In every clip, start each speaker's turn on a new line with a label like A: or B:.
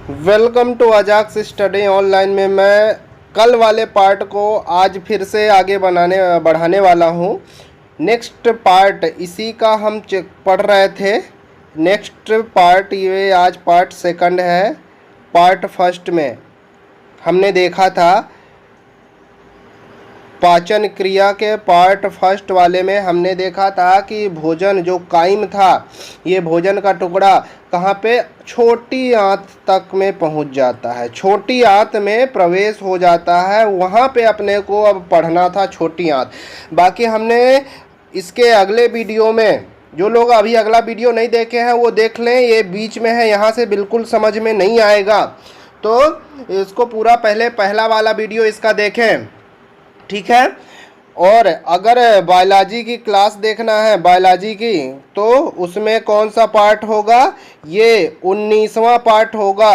A: Welcome to Ajax study online में मैं कल वाले पार्ट को आज फिर से आगे बढ़ाने वाला हूँ। नेक्स्ट पार्ट इसी का हम पढ़ रहे थे। नेक्स्ट पार्ट ये आज पार्ट सेकंड है। पार्ट फर्स्ट में हमने देखा था पाचन क्रिया के पार्ट फर्स्ट वाले में हमने देखा था कि भोजन जो काइम था, ये भोजन का टुकड़ा कहाँ पे छोटी आंत तक में पहुँच जाता है, छोटी आंत में प्रवेश हो जाता है। वहाँ पे अपने को अब पढ़ना था छोटी आंत। बाकी हमने इसके अगले वीडियो में, जो लोग अभी अगला वीडियो नहीं देखे हैं वो देख लें, ये बीच में है, यहाँ से बिल्कुल समझ में नहीं आएगा, तो इसको पूरा पहला वाला वीडियो इसका देखें, ठीक है। और अगर बायोलॉजी की क्लास देखना है बायोलॉजी की, तो उसमें कौन सा पार्ट होगा, ये 19वां पार्ट होगा।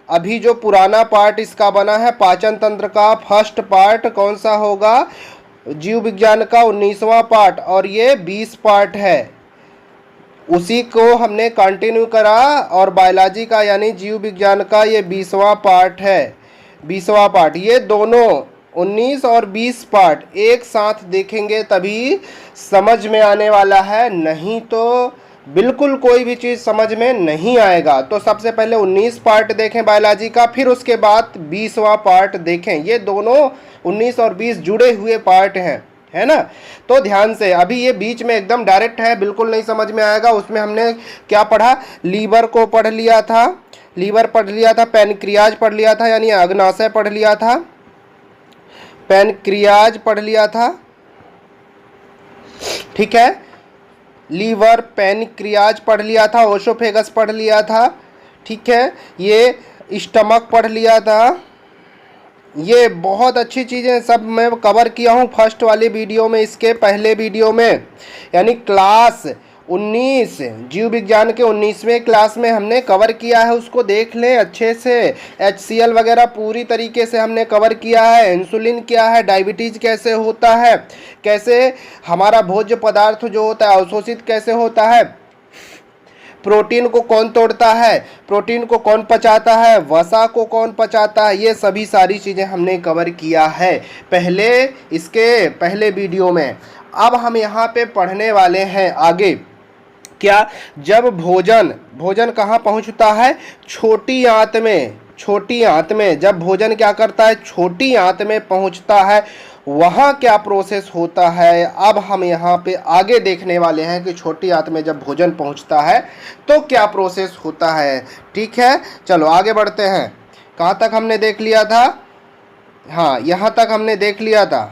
A: अभी जो पुराना पार्ट इसका बना है पाचन तंत्र का, फर्स्ट पार्ट कौन सा होगा, जीव विज्ञान का 19वां पार्ट, और ये 20 पार्ट है। उसी को हमने कंटिन्यू करा और बायोलॉजी का यानी जीव विज्ञान का ये 20वां पार्ट है। 20वां पार्ट, ये दोनों 19 और 20 पार्ट एक साथ देखेंगे तभी समझ में आने वाला है, नहीं तो बिल्कुल कोई भी चीज़ समझ में नहीं आएगा। तो सबसे पहले 19 पार्ट देखें बायोलॉजी का, फिर उसके बाद 20वां पार्ट देखें। ये दोनों 19 और 20 जुड़े हुए पार्ट हैं, है ना। तो ध्यान से, अभी ये बीच में एकदम डायरेक्ट है, बिल्कुल नहीं समझ में आएगा। उसमें हमने क्या पढ़ा, लीवर को पढ़ लिया था, लीवर पढ़ लिया था, पैनक्रियाज पढ़ लिया था यानी अग्नाशय पढ़ लिया था, पैनक्रियाज पढ़ लिया था, ठीक है। लीवर पैनक्रियाज पढ़ लिया था, ओसोफेगस पढ़ लिया था, ठीक है। ये स्टमक पढ़ लिया था। ये बहुत अच्छी चीज़ें सब मैं कवर किया हूँ फर्स्ट वाले वीडियो में, इसके पहले वीडियो में, यानी क्लास 19 जीव विज्ञान के 19वें क्लास में हमने कवर किया है। उसको देख लें अच्छे से। HCl वगैरह पूरी तरीके से हमने कवर किया है। इंसुलिन क्या है, डायबिटीज़ कैसे होता है, कैसे हमारा भोज्य पदार्थ जो होता है अवशोषित कैसे होता है, प्रोटीन को कौन तोड़ता है, प्रोटीन को कौन पचाता है, वसा को कौन पचाता है, ये सभी सारी चीज़ें हमने कवर किया है इसके पहले वीडियो में। अब हम यहाँ पे पढ़ने वाले हैं आगे क्या, जब भोजन कहाँ पहुँचता है, छोटी आंत में। छोटी आंत में जब भोजन क्या करता है, छोटी आंत में पहुँचता है, वहाँ क्या प्रोसेस होता है। अब हम यहाँ पे आगे देखने वाले हैं कि छोटी आंत में जब भोजन पहुँचता है तो क्या प्रोसेस होता है, ठीक है। चलो आगे बढ़ते हैं। कहाँ तक हमने देख लिया था, हाँ यहाँ तक हमने देख लिया था।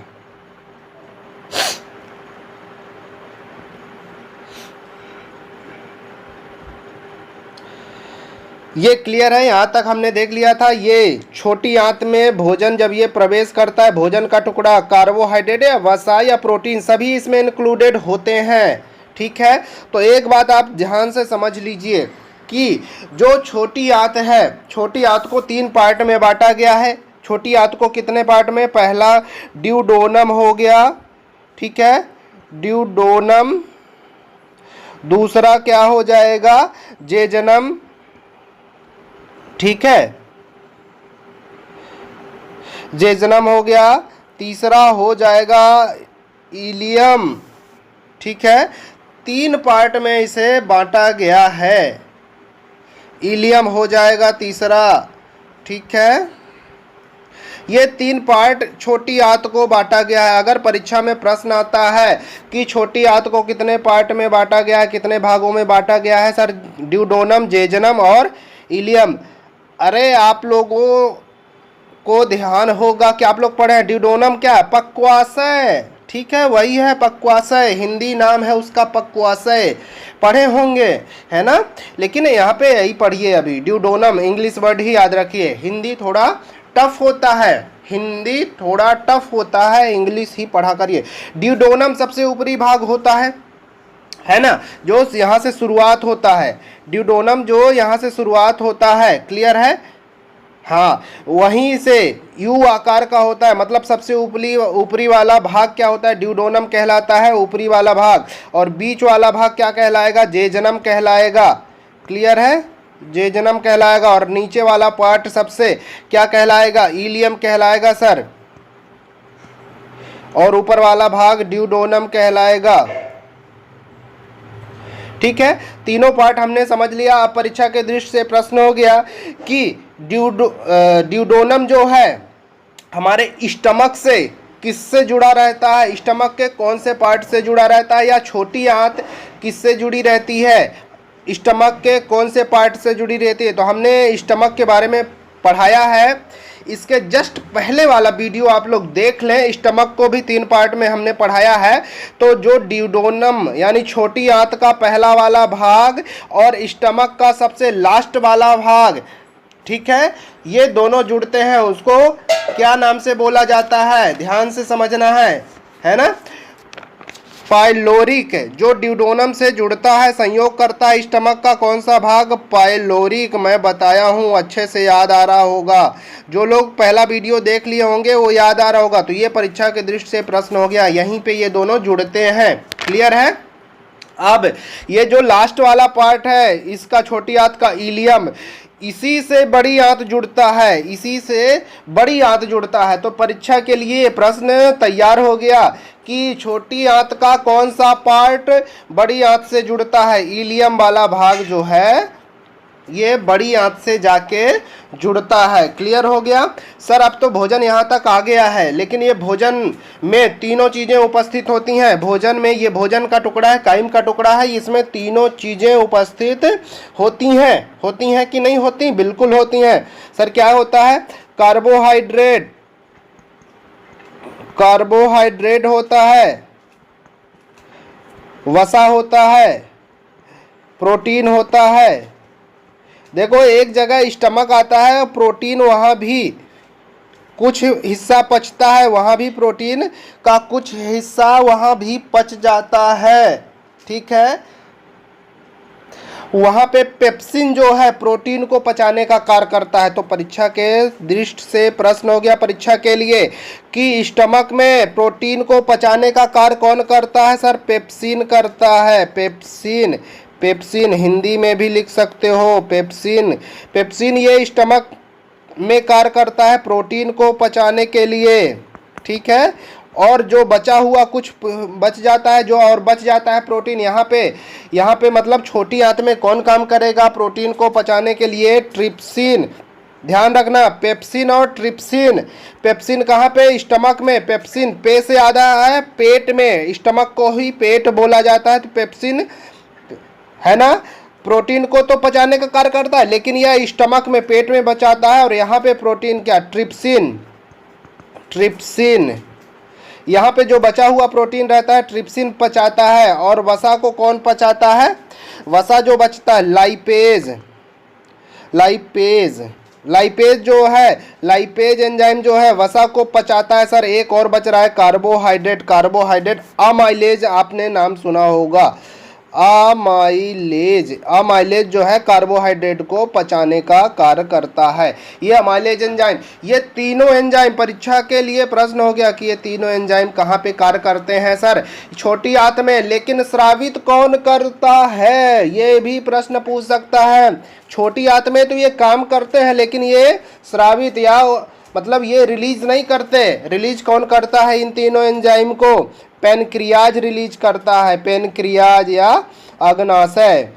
A: ये क्लियर है, यहाँ तक हमने देख लिया था। ये छोटी आंत में भोजन जब ये प्रवेश करता है, भोजन का टुकड़ा, कार्बोहाइड्रेट या वसा या प्रोटीन सभी इसमें इंक्लूडेड होते हैं, ठीक है। तो एक बात आप ध्यान से समझ लीजिए कि जो छोटी आंत है, छोटी आंत को 3 पार्ट में बांटा गया है। छोटी आंत को कितने पार्ट में, पहला ड्यूडोनम हो गया, ठीक है, ड्यूडोनम। दूसरा क्या हो जाएगा, जेजनम, ठीक है, जेजनम हो गया। तीसरा हो जाएगा इलियम, ठीक है। 3 पार्ट में इसे बांटा गया है, इलियम हो जाएगा तीसरा, ठीक है। ये 3 पार्ट छोटी आंत को बांटा गया है। अगर परीक्षा में प्रश्न आता है कि छोटी आंत को कितने पार्ट में बांटा गया है, कितने भागों में बांटा गया है, सर ड्यूडोनम, जेजनम और इलियम। अरे आप लोगों को ध्यान होगा कि आप लोग पढ़े हैं ड्यूडोनम क्या है, पक्वाशय, ठीक है, वही है पक्वाशय, हिंदी नाम है उसका पक्वाशय, पढ़े होंगे, है ना। लेकिन यहाँ पे यही पढ़िए अभी, ड्यूडोनम इंग्लिश वर्ड ही याद रखिए। हिंदी थोड़ा टफ होता है, हिंदी थोड़ा टफ होता है, इंग्लिश ही पढ़ा करिए। ड्यूडोनम सबसे ऊपरी भाग होता है ना, जो यहाँ से शुरुआत होता है, ड्यूडोनम जो यहाँ से शुरुआत होता है, क्लियर है, हाँ। वहीं से यू आकार का होता है, मतलब सबसे ऊपरी वाला भाग क्या होता है, ड्यूडोनम कहलाता है ऊपरी वाला भाग, और बीच वाला भाग क्या कहलाएगा, जेजनम कहलाएगा, क्लियर है। जेजनम कहलाएगा, और नीचे वाला पार्ट सबसे क्या कहलाएगा, इलियम कहलाएगा सर, और ऊपर वाला भाग ड्यूडोनम कहलाएगा। ठीक है, तीनों पार्ट हमने समझ लिया। अब परीक्षा के दृष्टि से प्रश्न हो गया कि ड्यूडोनम जो है हमारे स्टमक से किससे जुड़ा रहता है, स्टमक के कौन से पार्ट से जुड़ा रहता है, या छोटी आंत किससे जुड़ी रहती है, स्टमक के कौन से पार्ट से जुड़ी रहती है। तो हमने स्टमक के बारे में पढ़ाया है, इसके जस्ट पहले वाला वीडियो आप लोग देख लें, स्टमक को भी 3 पार्ट में हमने पढ़ाया है। तो जो ड्यूडोनम यानी छोटी आंत का पहला वाला भाग और स्टमक का सबसे लास्ट वाला भाग, ठीक है, ये दोनों जुड़ते हैं, उसको क्या नाम से बोला जाता है, ध्यान से समझना है ना, पाइलोरिक। जो ड्यूडोनम से जुड़ता है, संयोग करता है स्टमक का कौन सा भाग, पाइलोरिक। मैं बताया हूँ, अच्छे से याद आ रहा होगा, जो लोग पहला वीडियो देख लिए होंगे वो याद आ रहा होगा। तो ये परीक्षा के दृष्टि से प्रश्न हो गया, यहीं पे ये दोनों जुड़ते हैं। क्लियर है। अब ये जो लास्ट वाला पार्ट है इसका, छोटी आंत का इलियम, इसी से बड़ी आंत जुड़ता है, इसी से बड़ी आंत जुड़ता है। तो परीक्षा के लिए प्रश्न तैयार हो गया कि छोटी आंत का कौन सा पार्ट बड़ी आंत से जुड़ता है, इलियम वाला भाग जो है ये बड़ी आंत से जाके जुड़ता है। क्लियर हो गया सर। अब तो भोजन यहाँ तक आ गया है, लेकिन ये भोजन में तीनों चीज़ें उपस्थित होती हैं। भोजन में ये भोजन का टुकड़ा है, काइम का टुकड़ा है, इसमें तीनों चीज़ें उपस्थित होती हैं कि नहीं होती, बिल्कुल होती हैं सर। क्या होता है, कार्बोहाइड्रेट होता है, वसा होता है, प्रोटीन होता है। देखो एक जगह स्टमक आता है, प्रोटीन वहाँ भी कुछ हिस्सा पचता है, वहाँ भी प्रोटीन का कुछ हिस्सा वहाँ भी पच जाता है। ठीक है, वहाँ पे पेप्सिन जो है प्रोटीन को पचाने का कार्य करता है। तो परीक्षा के दृष्टि से प्रश्न हो गया परीक्षा के लिए कि स्टमक में प्रोटीन को पचाने का कार्य कौन करता है सर, पेप्सिन करता है। पेप्सिन हिंदी में भी लिख सकते हो, पेप्सिन ये स्टमक में कार्य करता है प्रोटीन को पचाने के लिए। ठीक है, और जो बचा हुआ कुछ बच जाता है, जो और बच जाता है प्रोटीन, यहाँ पे मतलब छोटी आंत में कौन काम करेगा प्रोटीन को पचाने के लिए, ट्रिप्सिन। ध्यान रखना, पेप्सिन और ट्रिप्सिन। पेप्सिन कहाँ पे, स्टमक में। पेप्सिन पे से आधा है पेट में, स्टमक को ही पेट बोला जाता है। तो पेप्सिन है ना, प्रोटीन को तो पचाने का कार्य करता है, लेकिन यह स्टमक में पेट में बचाता है। और यहाँ पे प्रोटीन क्या, ट्रिप्सिन यहाँ पे जो बचा हुआ प्रोटीन रहता है ट्रिप्सिन पचाता है। और वसा को कौन पचाता है, वसा जो बचता है लाइपेज जो है, लाइपेज एंजाइम जो है वसा को पचाता है। सर एक और बच रहा है कार्बोहाइड्रेट, अमाइलेज आपने नाम सुना होगा, अमाइलेज जो है कार्बोहाइड्रेट को पचाने का कार्य करता है। ये अमाइलेज एंजाइम, ये तीनों एंजाइम परीक्षा के लिए प्रश्न हो गया कि ये तीनों एंजाइम कहाँ पे कार्य करते हैं सर, छोटी आंत में। लेकिन स्रावित कौन करता है, ये भी प्रश्न पूछ सकता है। छोटी आंत में तो ये काम करते हैं, लेकिन ये स्रावित या मतलब ये रिलीज नहीं करते। रिलीज कौन करता है इन तीनों एंजाइम को, पेनक्रियाज रिलीज करता है, पेनक्रियाज या अग्नाशय,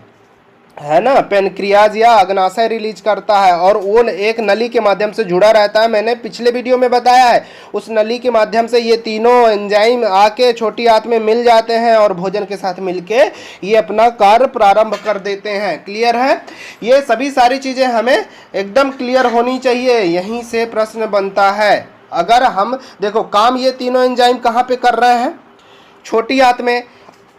A: है ना, पेनक्रियाज या अग्नाशय रिलीज करता है। और वो एक नली के माध्यम से जुड़ा रहता है, मैंने पिछले वीडियो में बताया है। उस नली के माध्यम से ये तीनों एंजाइम आके छोटी आंत में मिल जाते हैं और भोजन के साथ मिलके ये अपना कार्य प्रारंभ कर देते हैं। क्लियर है, ये सभी सारी चीज़ें हमें एकदम क्लियर होनी चाहिए, यहीं से प्रश्न बनता है। अगर हम देखो काम ये तीनों एंजाइम कहाँ पे कर रहे हैं, छोटी आंत में।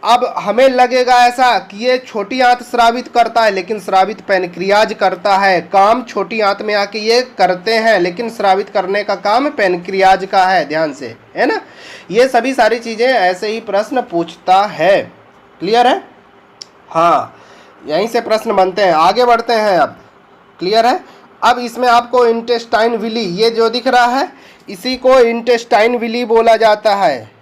A: अब हमें लगेगा ऐसा कि ये छोटी आंत स्रावित करता है, लेकिन स्रावित पेनक्रियाज करता है। काम छोटी आंत में आके ये करते हैं, लेकिन स्रावित करने का काम पेनक्रियाज का है, ध्यान से, है ना। ये सभी सारी चीज़ें ऐसे ही प्रश्न पूछता है। क्लियर है, हाँ, यहीं से प्रश्न बनते हैं। आगे बढ़ते हैं अब। क्लियर है, अब इसमें आपको इंटेस्टाइन विली, ये जो दिख रहा है इसी को इंटेस्टाइन विली बोला जाता है।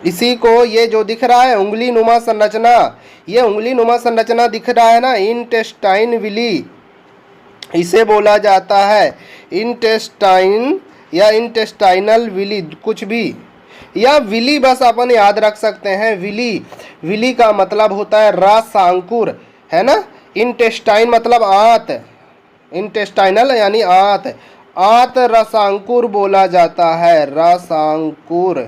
A: इसी को ये जो दिख रहा है उंगली नुमा संरचना, ये उंगली नुमा संरचना दिख रहा है ना, इंटेस्टाइन विली इसे बोला जाता है। इंटेस्टाइन या इंटेस्टाइनल विली कुछ भी, या विली बस अपन याद रख सकते हैं। विली, विली का मतलब होता है रसांकुर, है ना। इंटेस्टाइन मतलब आंत, इंटेस्टाइनल यानी आंत, आंत रसांकुर बोला जाता है, रसांकुर,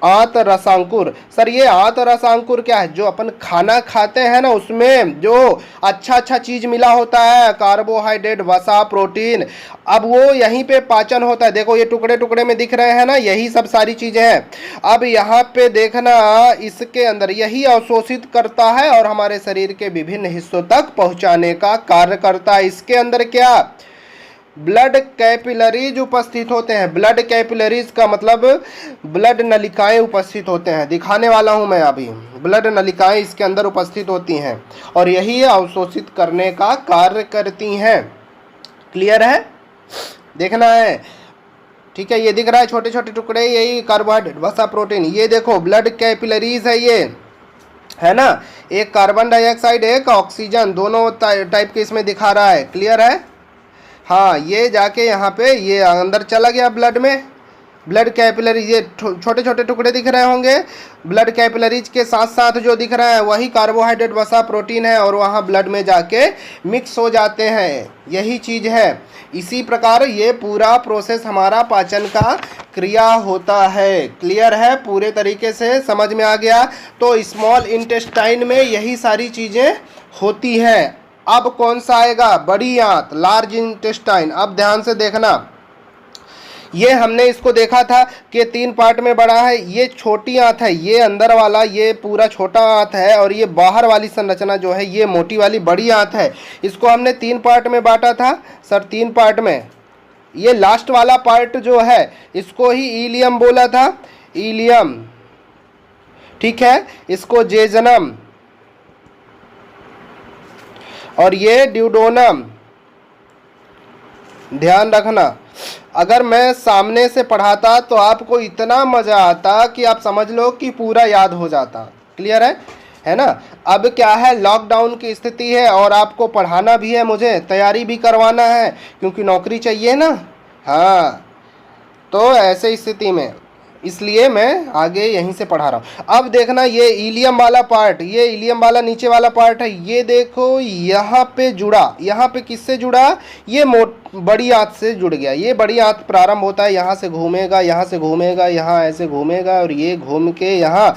A: आंत रसांकुर। सर ये आंत रसांकुर क्या है? जो अपन खाना खाते हैं ना उसमें जो अच्छा अच्छा चीज मिला होता है, कार्बोहाइड्रेट, वसा, प्रोटीन, अब वो यहीं पे पाचन होता है। देखो ये टुकड़े टुकड़े में दिख रहे हैं ना, यही सब सारी चीजें हैं। अब यहाँ पे देखना, इसके अंदर यही अवशोषित करता है और हमारे शरीर के विभिन्न हिस्सों तक पहुंचाने का कार्य करता है। इसके अंदर क्या, ब्लड कैपिलरीज उपस्थित होते हैं। ब्लड कैपिलरीज का मतलब ब्लड नलिकाएं उपस्थित होते हैं, दिखाने वाला हूं मैं अभी। ब्लड नलिकाएं इसके अंदर उपस्थित होती हैं और यही अवशोषित करने का कार्य करती हैं। क्लियर है? देखना है, ठीक है। ये दिख रहा है छोटे छोटे टुकड़े, यही कार्बोहाइड्रेट, वसा, प्रोटीन। ये देखो ब्लड कैपिलरीज है ये, है ना। एक कार्बन डाइऑक्साइड, एक ऑक्सीजन, दोनों टाइप के इसमें दिखा रहा है। क्लियर है? हाँ, ये जाके यहाँ पे ये अंदर चला गया ब्लड में। ब्लड कैपिलरीज, ये छोटे छोटे टुकड़े दिख रहे होंगे। ब्लड कैपिलरीज के साथ साथ जो दिख रहा है वही कार्बोहाइड्रेट, वसा, प्रोटीन है और वहाँ ब्लड में जाके मिक्स हो जाते हैं, यही चीज़ है। इसी प्रकार ये पूरा प्रोसेस हमारा पाचन का क्रिया होता है। क्लियर है? पूरे तरीके से समझ में आ गया? तो स्मॉल इंटेस्टाइन में यही सारी चीज़ें होती हैं। अब कौन सा आएगा? बड़ी आंत, लार्ज इंटेस्टाइन। अब ध्यान से देखना, ये हमने इसको देखा था कि 3 पार्ट में बड़ा है। ये छोटी आंत है, ये अंदर वाला ये पूरा छोटा आंत है और ये बाहर वाली संरचना जो है ये मोटी वाली बड़ी आंत है। इसको हमने 3 पार्ट में बांटा था सर, 3 पार्ट में। ये लास्ट वाला पार्ट जो है इसको ही इलियम बोला था, इलियम, ठीक है। इसको जेजनम और ये ड्यूडोनम। ध्यान रखना, अगर मैं सामने से पढ़ाता तो आपको इतना मज़ा आता कि आप समझ लो कि पूरा याद हो जाता। क्लियर है ना। अब क्या है, लॉकडाउन की स्थिति है और आपको पढ़ाना भी है, मुझे तैयारी भी करवाना है क्योंकि नौकरी चाहिए ना। हाँ, तो ऐसे स्थिति में इसलिए मैं आगे यहीं से पढ़ा रहा हूँ। अब देखना, ये इलियम वाला पार्ट, ये इलियम वाला नीचे वाला पार्ट है, ये देखो यहाँ पे जुड़ा, यहाँ पे किससे जुड़ा? ये बड़ी आंत से जुड़ गया। ये बड़ी आंत प्रारंभ होता है, यहाँ से घूमेगा, यहाँ से घूमेगा, यहाँ ऐसे घूमेगा और ये घूम के यहाँ,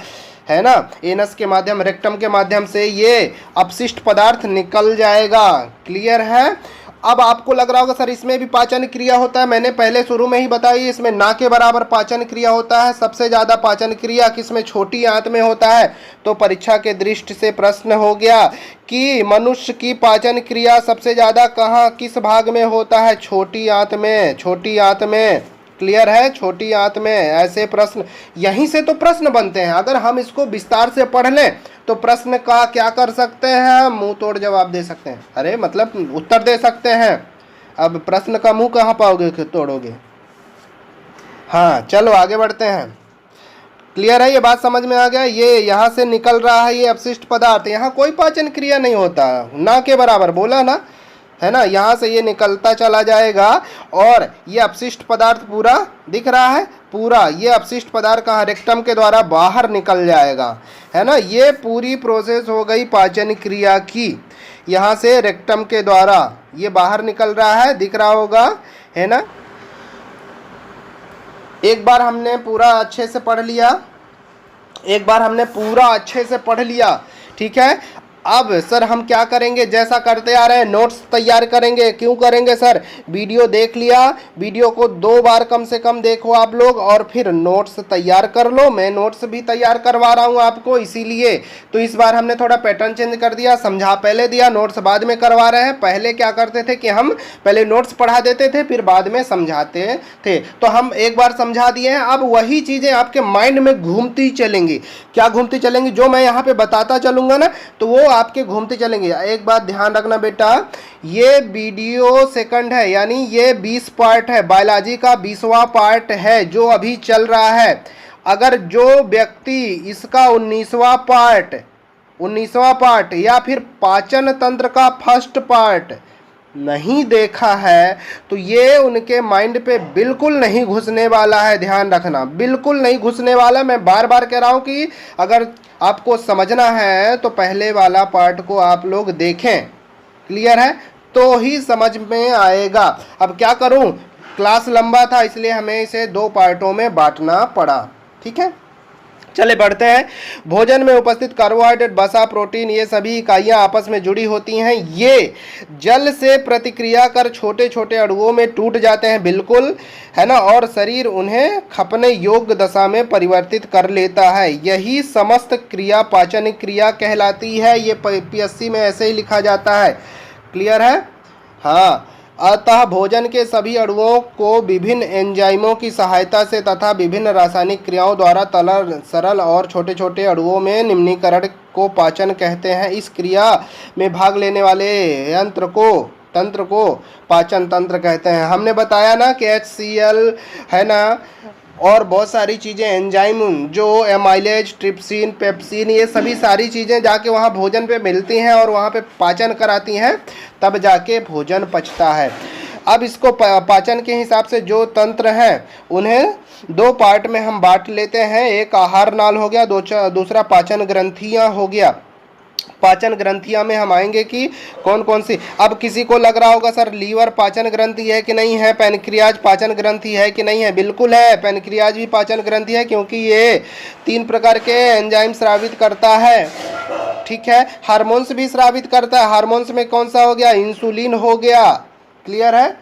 A: है ना, एनस के माध्यम, रेक्टम के माध्यम से ये अपशिष्ट पदार्थ निकल जाएगा। क्लियर है? अब आपको लग रहा होगा सर इसमें भी पाचन क्रिया होता है। मैंने पहले शुरू में ही बताई, इसमें ना के बराबर पाचन क्रिया होता है। सबसे ज़्यादा पाचन क्रिया किसमें? छोटी आंत में होता है। तो परीक्षा के दृष्टि से प्रश्न हो गया कि मनुष्य की पाचन क्रिया सबसे ज़्यादा कहाँ, किस भाग में होता है? छोटी आंत में, छोटी आंत में। क्लियर है? छोटी आंत में। ऐसे प्रश्न यहीं से तो प्रश्न बनते हैं। अगर हम इसको विस्तार से पढ़ लें तो प्रश्न का क्या कर सकते हैं? मुंह तोड़ जवाब दे सकते हैं, अरे मतलब उत्तर दे सकते हैं। अब प्रश्न का मुंह कहाँ पाओगे कि तोड़ोगे? हाँ, चलो आगे बढ़ते हैं। क्लियर है? ये बात समझ में आ गया? ये यहाँ से निकल रहा है ये अपशिष्ट पदार्थ, यहाँ कोई पाचन क्रिया नहीं होता, ना के बराबर बोला ना, है ना। यहाँ से ये निकलता चला जाएगा और ये अपशिष्ट पदार्थ पूरा दिख रहा है, पूरा ये अपशिष्ट पदार्थ कहाँ? रेक्टम के द्वारा बाहर निकल जाएगा, है ना। ये पूरी प्रोसेस हो गई पाचन क्रिया की। यहाँ से रेक्टम के द्वारा ये बाहर निकल रहा है, दिख रहा होगा, है ना। एक बार हमने पूरा अच्छे से पढ़ लिया, एक बार हमने पूरा अच्छे से पढ़ लिया, ठीक है। अब सर हम क्या करेंगे? जैसा करते आ रहे हैं, नोट्स तैयार करेंगे। क्यों करेंगे सर? वीडियो देख लिया, वीडियो को 2 बार कम से कम देखो आप लोग और फिर नोट्स तैयार कर लो। मैं नोट्स भी तैयार करवा रहा हूँ आपको, इसीलिए तो इस बार हमने थोड़ा पैटर्न चेंज कर दिया, समझा पहले दिया, नोट्स बाद में करवा रहे हैं। पहले क्या करते थे कि हम पहले नोट्स पढ़ा देते थे फिर बाद में समझाते थे, तो हम एक बार समझा दिए हैं। अब वही चीज़ें आपके माइंड में घूमती चलेंगी। क्या घूमती चलेंगी? जो मैं यहाँ पे बताता चलूँगा ना तो वो आपके घूमते चलेंगे। एक बात ध्यान रखना बेटा, ये वीडियो सेकंड है, यानी ये 20 पार्ट है, बायोलॉजी का 20वां पार्ट है जो अभी चल रहा है। अगर जो व्यक्ति इसका 19वां पार्ट या फिर पाचन तंत्र का फर्स्ट पार्ट नहीं देखा है तो ये उनके माइंड पे बिल्कुल नहीं घुसने वाला है। ध्यान रखना, बिल्कुल नहीं घुसने वाला। मैं बार बार कह रहा हूं कि अगर आपको समझना है तो पहले वाला पार्ट को आप लोग देखें, क्लियर है, तो ही समझ में आएगा। अब क्या करूं, क्लास लंबा था इसलिए हमें इसे 2 पार्टों में बांटना पड़ा। ठीक है, चले बढ़ते हैं। भोजन में उपस्थित कार्बोहाइड्रेट, वसा, प्रोटीन, ये सभी इकाइयां आपस में जुड़ी होती हैं। ये जल से प्रतिक्रिया कर छोटे छोटे अणुओं में टूट जाते हैं, बिल्कुल, है ना, और शरीर उन्हें खपने योग्य दशा में परिवर्तित कर लेता है। यही समस्त क्रिया पाचन क्रिया कहलाती है। ये पीएससी में ऐसे ही लिखा जाता है, क्लियर है। हाँ, अतः भोजन के सभी अणुओं को विभिन्न एंजाइमों की सहायता से तथा विभिन्न रासायनिक क्रियाओं द्वारा सरल और छोटे छोटे अणुओं में निम्नीकरण को पाचन कहते हैं। इस क्रिया में भाग लेने वाले तंत्र को पाचन तंत्र कहते हैं। हमने बताया ना कि HCl, है ना, और बहुत सारी चीज़ें एंजाइम जो एमाइलेज, ट्रिप्सिन, पेप्सिन, ये सभी सारी चीज़ें जाके वहाँ भोजन पे मिलती हैं और वहाँ पे पाचन कराती हैं, तब जाके भोजन पचता है। अब इसको पाचन के हिसाब से जो तंत्र हैं उन्हें 2 पार्ट में हम बांट लेते हैं। एक आहार नाल हो गया, दूसरा पाचन ग्रंथियाँ हो गया। पाचन ग्रंथियां में हम आएंगे कि कौन कौन सी। अब किसी को लग रहा होगा सर लीवर पाचन ग्रंथि है कि नहीं है, पैनक्रियाज पाचन ग्रंथि है कि नहीं है। बिल्कुल है, पैनक्रियाज भी पाचन ग्रंथि है क्योंकि ये 3 प्रकार के एंजाइम स्रावित करता है। ठीक है, हार्मोन्स भी स्रावित करता है। हार्मोन्स में कौन सा हो गया, इंसुलिन हो गया, क्लियर है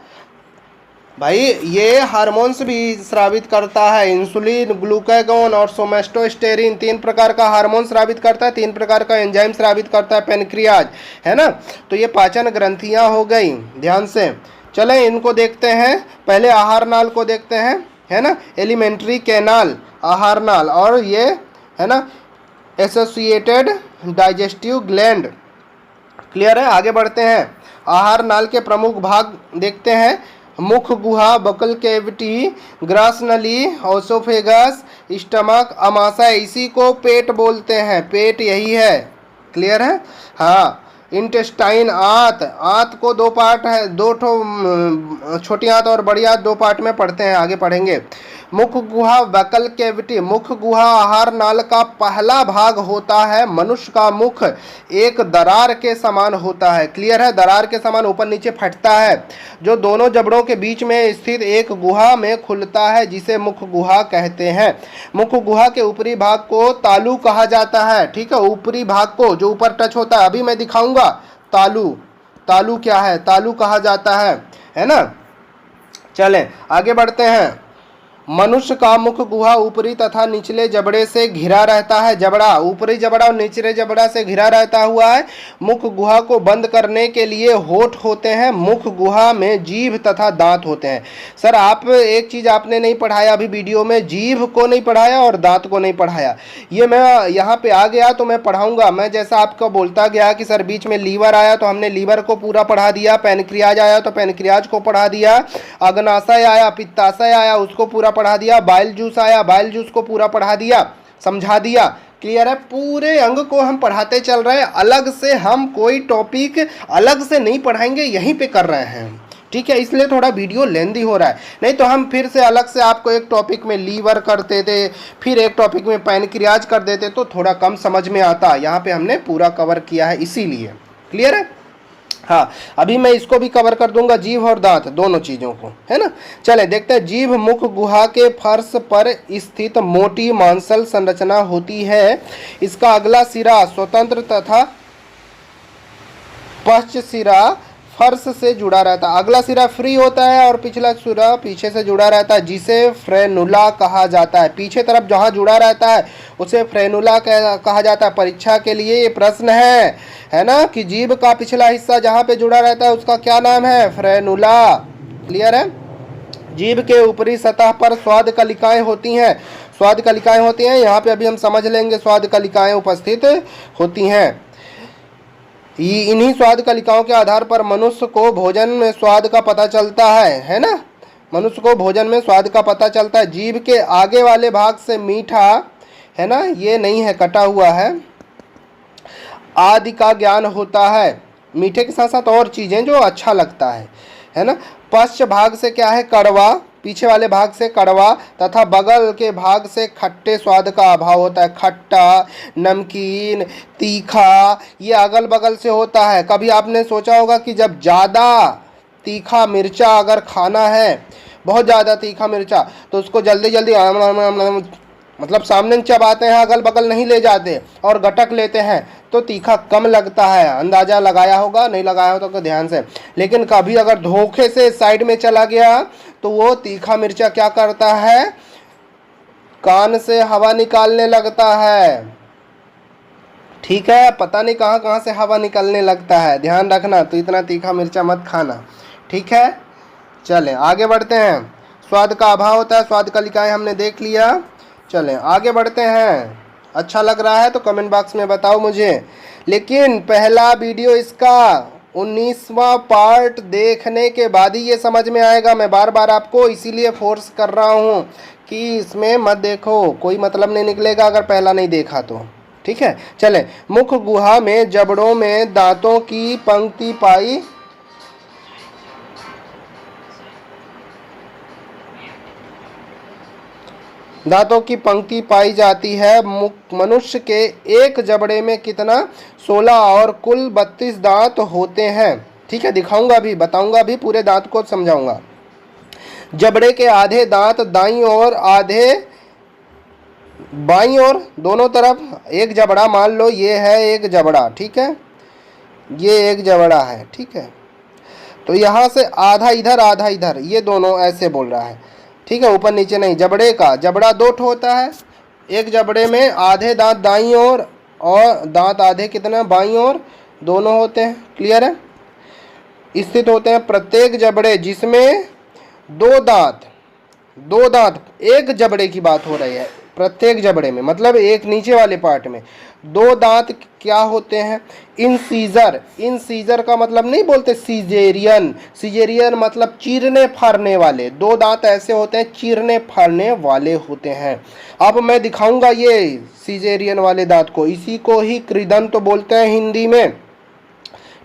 A: भाई। ये हार्मोन्स भी स्रावित करता है, इंसुलिन, ग्लूकागोन और सोमेस्टोस्टेरिन, 3 प्रकार का हार्मोन स्रावित करता है, 3 प्रकार का एंजाइम स्रावित करता है पैनक्रियाज, है ना। तो ये पाचन ग्रंथियां हो गई, ध्यान से। चलें इनको देखते हैं, पहले आहार नाल को देखते हैं, है ना, एलिमेंट्री कैनाल, आहार नाल, और ये है ना एसोसिएटेड डाइजेस्टिव ग्लैंड, क्लियर है। आगे बढ़ते हैं, आहार नाल के प्रमुख भाग देखते हैं। मुख गुहा, बकल कैविटी, ग्रास नली, ओसोफेगस, स्टमक, अमाशय, इसी को पेट बोलते हैं। पेट यही है, क्लियर है। हाँ, इंटेस्टाइन, आंत को 2 पार्ट है, 2 छोटी आंत और बड़ी आंत 2 पार्ट में पढ़ते हैं, आगे पढ़ेंगे। मुख गुहा, बकल कैविटी, मुख गुहा आहार नाल का पहला भाग होता है। मनुष्य का मुख एक दरार के समान होता है, क्लियर है, दरार के समान ऊपर नीचे फटता है, जो दोनों जबड़ों के बीच में स्थित एक गुहा में खुलता है, जिसे मुख गुहा कहते हैं। मुख गुहा के ऊपरी भाग को तालू कहा जाता है। ठीक है, ऊपरी भाग को जो ऊपर टच होता है, अभी मैं दिखाऊंगा तालू क्या है, तालू कहा जाता है ना। चलें आगे बढ़ते हैं। मनुष्य का मुख गुहा ऊपरी तथा निचले जबड़े से घिरा रहता है। जबड़ा, ऊपरी जबड़ा और निचले जबड़ा से घिरा रहता हुआ है। मुख गुहा को बंद करने के लिए होठ होते हैं। मुख गुहा में जीभ तथा दांत होते हैं। सर आप एक चीज़ आपने नहीं पढ़ाया अभी वीडियो में, जीभ को नहीं पढ़ाया और दांत को नहीं पढ़ाया। ये मैं यहाँ पे आ गया तो मैं पढ़ाऊँगा। मैं जैसा आपको बोलता गया कि सर बीच में लीवर आया तो हमने लीवर को पूरा पढ़ा दिया, पैनक्रियाज आया तो पैनक्रियाज को पढ़ा दिया, अग्नाशय आया, पित्ताशय आया, उसको पूरा पढ़ा दिया, बाइल जूस आया, बाइल जूस को पूरा पढ़ा दिया, समझा दिया, क्लियर है। पूरे अंग को हम पढ़ाते चल रहे हैं, अलग से हम कोई टॉपिक अलग से नहीं पढ़ाएंगे, यहीं पे कर रहे हैं, ठीक है। इसलिए थोड़ा वीडियो लेंदी हो रहा है, नहीं तो हम फिर से अलग से आपको एक टॉपिक में लीवर करते थे, फिर एक टॉपिक में पैनक्रियाज कर देते तो थोड़ा कम समझ में आता। यहाँ पे हमने पूरा कवर किया है इसीलिए, क्लियर है। हाँ, अभी मैं इसको भी कवर कर दूंगा, जीभ और दांत दोनों चीज़ों को, है ना। चले देखते हैं। जीभ मुख गुहा के फर्श पर स्थित मोटी मांसल संरचना होती है। इसका अगला सिरा स्वतंत्र तथा पश्च सिरा फर्श से जुड़ा रहता है। अगला सिरा फ्री होता है और पिछला सिरा पीछे से जुड़ा रहता है, जिसे फ्रेनुला कहा जाता है। पीछे तरफ जहाँ जुड़ा रहता है उसे फ्रेनुला कहा जाता है। परीक्षा के लिए ये प्रश्न है ना, कि जीभ का पिछला हिस्सा जहाँ पे जुड़ा रहता है उसका क्या नाम है, फ्रेनुला, क्लियर है। जीभ के ऊपरी सतह पर स्वाद कलिकाएं होती हैं। स्वाद कलिकाएं होती हैं, यहाँ पे अभी हम समझ लेंगे स्वाद कलिकाएं उपस्थित होती हैं। इन्हीं स्वाद कलिकाओं के आधार पर मनुष्य को भोजन में स्वाद का पता चलता है ना। मनुष्य को भोजन में स्वाद का पता चलता है। जीभ के आगे वाले भाग से मीठा, है ना, ये नहीं है, कटा हुआ है, आदि का ज्ञान होता है। मीठे के साथ साथ और चीज़ें जो अच्छा लगता है ना। पश्च भाग से क्या है, कड़वा, पीछे वाले भाग से कड़वा तथा बगल के भाग से खट्टे स्वाद का अभाव होता है। खट्टा, नमकीन, तीखा, ये अगल बगल से होता है। कभी आपने सोचा होगा कि जब ज़्यादा तीखा मिर्चा अगर खाना है, बहुत ज़्यादा तीखा मिर्चा, तो उसको जल्दी जल्दी मतलब सामने चबाते हैं, अगल बगल नहीं ले जाते और गटक लेते हैं, तो तीखा कम लगता है। अंदाज़ा लगाया होगा, नहीं लगाया हो तो ध्यान से। लेकिन कभी अगर धोखे से साइड में चला गया तो वो तीखा मिर्चा क्या करता है, कान से हवा निकालने लगता है। ठीक है, पता नहीं कहाँ कहाँ से हवा निकलने लगता है, ध्यान रखना। तो इतना तीखा मिर्चा मत खाना, ठीक है। चलें आगे बढ़ते हैं। स्वाद का अभाव होता है, स्वाद कलिकाएं हमने देख लिया। चलें आगे बढ़ते हैं। अच्छा लग रहा है तो कमेंट बॉक्स में बताओ मुझे। लेकिन पहला वीडियो इसका 19वां पार्ट देखने के बाद ही ये समझ में आएगा। मैं बार बार आपको इसीलिए फोर्स कर रहा हूँ कि इसमें मत देखो, कोई मतलब नहीं निकलेगा अगर पहला नहीं देखा तो, ठीक है। चलें, मुख गुहा में जबड़ों में दांतों की पंक्ति पाई जाती है। मनुष्य के एक जबड़े में कितना 16 और कुल 32 दांत होते हैं। ठीक है, दिखाऊंगा भी, बताऊंगा भी, पूरे दांत को समझाऊंगा। जबड़े के आधे दांत दाईं ओर, आधे बाईं ओर, दोनों तरफ। एक जबड़ा मान लो ये है एक जबड़ा, ठीक है, ये एक जबड़ा है, ठीक है। तो यहाँ से आधा इधर आधा इधर, ये दोनों ऐसे बोल रहा है, ठीक है, ऊपर नीचे नहीं। जबड़े का जबड़ा 2 होता है। एक जबड़े में आधे दांत दाईं ओर और दांत आधे कितना बाईं ओर, दोनों होते हैं। क्लियर है, स्थित होते हैं प्रत्येक जबड़े जिसमें 2 दांत, एक जबड़े की बात हो रही है, प्रत्येक जबड़े में, मतलब एक नीचे वाले पार्ट में 2 दांत क्या होते हैं, इंसीजर का मतलब नहीं बोलते सीजेरियन मतलब चीरने फाड़ने वाले। 2 दांत ऐसे होते हैं चीरने फाड़ने वाले होते हैं। अब मैं दिखाऊंगा ये सीजेरियन वाले दांत को, इसी को ही कृदंत तो बोलते हैं हिंदी में,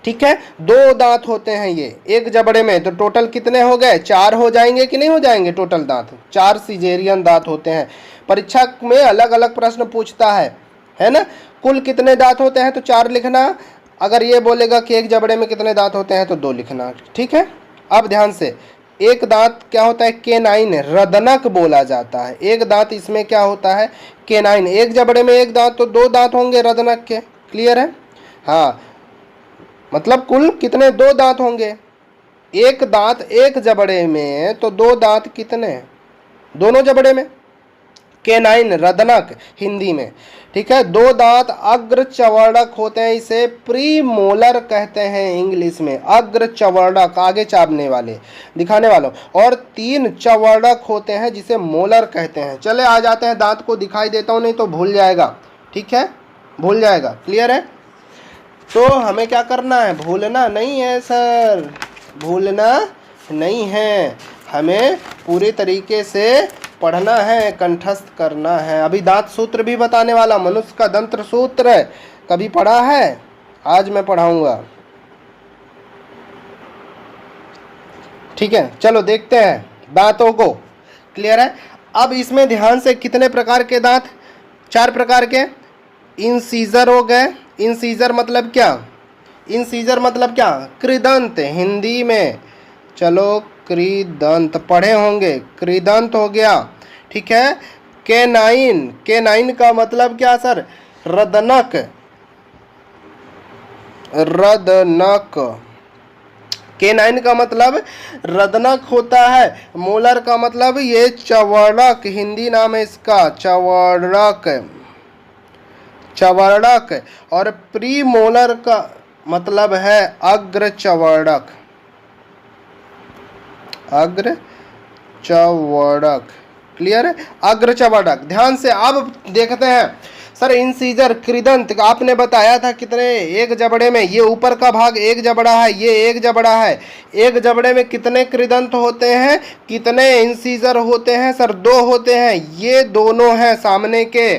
A: ठीक है। 2 दांत होते हैं ये एक जबड़े में। तो टोटल कितने हो गए, 4 हो जाएंगे कि नहीं हो जाएंगे टोटल दांत? 4 सीजेरियन दांत होते हैं। परीक्षा में अलग अलग प्रश्न पूछता है ना। कुल कितने दांत होते हैं तो 4 लिखना। अगर ये बोलेगा कि एक जबड़े में कितने दांत होते हैं तो 2 लिखना, ठीक है। अब ध्यान से, एक दांत क्या होता है, केनाइन, रदनक बोला जाता है। एक दांत इसमें क्या होता है, केनाइन। एक जबड़े में एक दांत तो 2 दांत होंगे रदनक के। क्लियर है, हाँ, मतलब कुल कितने, 2 दांत होंगे। एक दांत एक जबड़े में तो 2 दांत कितने, दोनों जबड़े में। केनाइन, रदनक हिंदी में, ठीक है। 2 दांत अग्र चवर्णक होते हैं, इसे प्रीमोलर कहते हैं इंग्लिश में। अग्र चवर्णक, आगे चाबने वाले, दिखाने वालों। और 3 चवर्णक होते हैं जिसे मोलर कहते हैं। चले आ जाते हैं, दांत को दिखाई देता हूँ, नहीं तो भूल जाएगा, ठीक है, भूल जाएगा। क्लियर है, तो हमें क्या करना है, भूलना नहीं है सर, भूलना नहीं है, हमें पूरे तरीके से पढ़ना है, कंठस्थ करना है। अभी दांत सूत्र भी बताने वाला, मनुष्य का दंत्र सूत्र कभी पढ़ा है, आज मैं पढ़ाऊंगा, ठीक है। चलो देखते हैं दांतों को। क्लियर है, अब इसमें ध्यान से, कितने प्रकार के दांत, 4 प्रकार के। इंसीजर हो गए, इंसीजर मतलब क्या, इंसीजर मतलब क्या, कृदंत हिंदी में। चलो कृदंत पढ़े होंगे, कृदंत हो गया, ठीक है। केनाइन, केनाइन का मतलब क्या सर, रदनक, रदनक, केनाइन का मतलब रदनक होता है। मोलर का मतलब ये चवर्णक, हिंदी नाम है इसका चवर्णक, चवर्णक। और प्रीमोलर का मतलब है अग्र चवर्णक, अग्र चवर्णक। क्लियर है, अग्र चवर्णक। ध्यान से अब देखते हैं, सर इंसीजर कृदंत आपने बताया था कितने, एक जबड़े में, ये ऊपर का भाग एक जबड़ा है, ये एक जबड़ा है, एक जबड़े में कितने कृदंत होते हैं, कितने इंसीजर होते हैं सर? 2 होते हैं, ये दोनों हैं सामने के,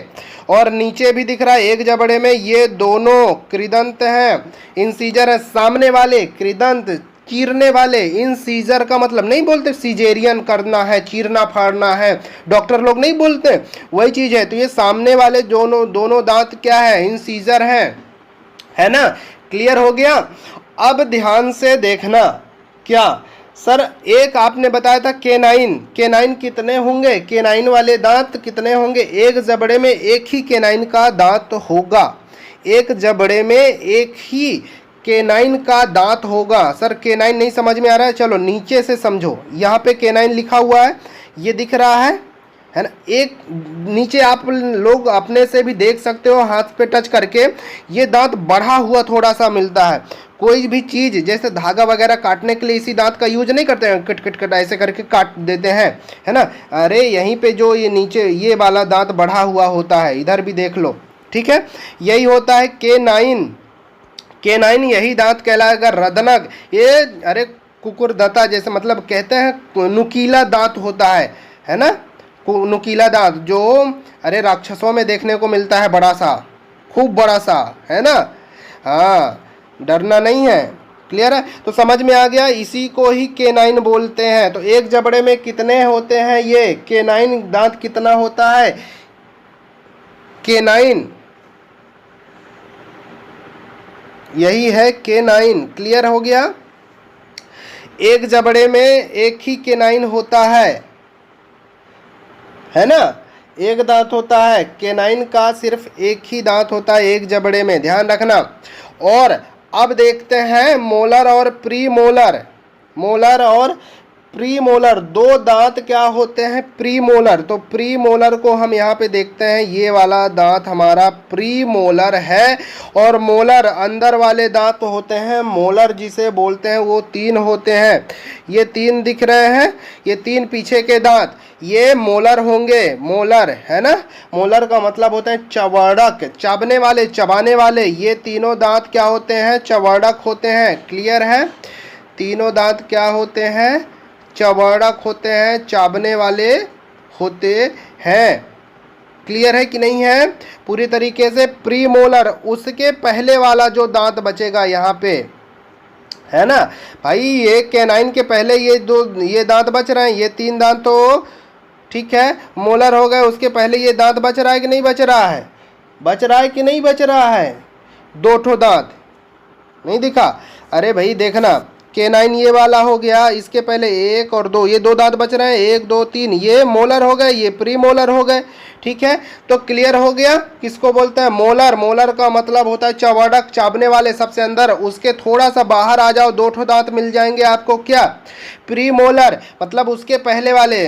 A: और नीचे भी दिख रहा है एक जबड़े में, ये दोनों कृदंत हैं, इंसीजर है। सामने वाले कृदंत चीरने वाले, इन सीजर का मतलब नहीं बोलते सीजेरियन करना है, चीरना फाड़ना है, डॉक्टर लोग नहीं बोलते, वही चीज है। तो ये सामने वाले दोनों दांत क्या है? इन सीजर है ना? क्लियर हो गया? अब ध्यान से देखना, क्या सर एक आपने बताया था केनाइन, केनाइन कितने होंगे? केनाइन वाले दांत कितने होंगे? एक जबड़े में एक ही केनाइन का दांत होगा, एक जबड़े में एक ही केनाइन का दांत होगा। सर केनाइन नहीं समझ में आ रहा है, चलो नीचे से समझो, यहाँ पे केनाइन लिखा हुआ है, ये दिख रहा है ना? एक नीचे आप लोग अपने से भी देख सकते हो हाथ पे टच करके, ये दांत बढ़ा हुआ थोड़ा सा मिलता है। कोई भी चीज़ जैसे धागा वगैरह काटने के लिए इसी दांत का यूज नहीं करते हैं, कट कट कट ऐसे करके काट देते हैं, है ना? अरे यहीं पे जो ये नीचे ये वाला दांत बढ़ा हुआ होता है, इधर भी देख लो, ठीक है? यही होता है केनाइन, केनाइन यही दांत कहलाएगा। रदनग ये अरे कुकुरदता जैसे, मतलब कहते हैं नुकीला दांत होता है ना? नुकीला दांत जो अरे राक्षसों में देखने को मिलता है, बड़ा सा, खूब बड़ा सा, है ना? हाँ, डरना नहीं है। क्लियर है? तो समझ में आ गया, इसी को ही केनाइन बोलते हैं। तो एक जबड़े में कितने होते हैं? ये केनाइन दांत कितना होता है? केनाइन यही है केनाइन। क्लियर हो गया? एक जबड़े में एक ही केनाइन होता है ना? एक दांत होता है, केनाइन का सिर्फ एक ही दांत होता है एक जबड़े में, ध्यान रखना। और अब देखते हैं मोलर और प्रीमोलर, मोलर और प्रीमोलर, 2 दांत क्या होते हैं? प्रीमोलर। तो प्रीमोलर को हम यहाँ पे देखते हैं, ये वाला दांत हमारा प्रीमोलर है, और मोलर अंदर वाले दांत होते हैं, मोलर जिसे बोलते हैं, वो 3 होते हैं। ये 3 दिख रहे हैं, ये 3 पीछे के दांत, ये मोलर होंगे, मोलर, है ना? मोलर का मतलब होता है चवड़क, चाबने वाले, चबाने वाले। ये तीनों दांत क्या होते हैं? चवड़क होते हैं। क्लियर है? तीनों दांत क्या होते हैं? चवड़क होते हैं, चाबने वाले होते हैं। क्लियर है कि नहीं है? पूरी तरीके से प्रीमोलर, उसके पहले वाला जो दांत बचेगा यहाँ पे, है ना भाई? ये कैनाइन के पहले ये दांत बच रहे हैं, ये 3 दांत तो ठीक है मोलर हो गए, उसके पहले ये दांत बच रहा है कि नहीं बच रहा है? बच रहा है कि नहीं बच रहा है? 2 ठो दांत नहीं दिखा? अरे भाई देखना, केनाइन ये वाला हो गया, इसके पहले 1 और 2, ये 2 दांत बच रहे हैं, 1 2 3, ये मोलर हो गए, ये प्री मोलर हो गए। ठीक है, तो क्लियर हो गया किसको बोलते हैं? मोलर। मोलर का मतलब होता है चवड़क, चाबने वाले सबसे अंदर, उसके थोड़ा सा बाहर आ जाओ, 2 ठो दांत मिल जाएंगे आपको, क्या? प्री मोलर, मतलब उसके पहले वाले,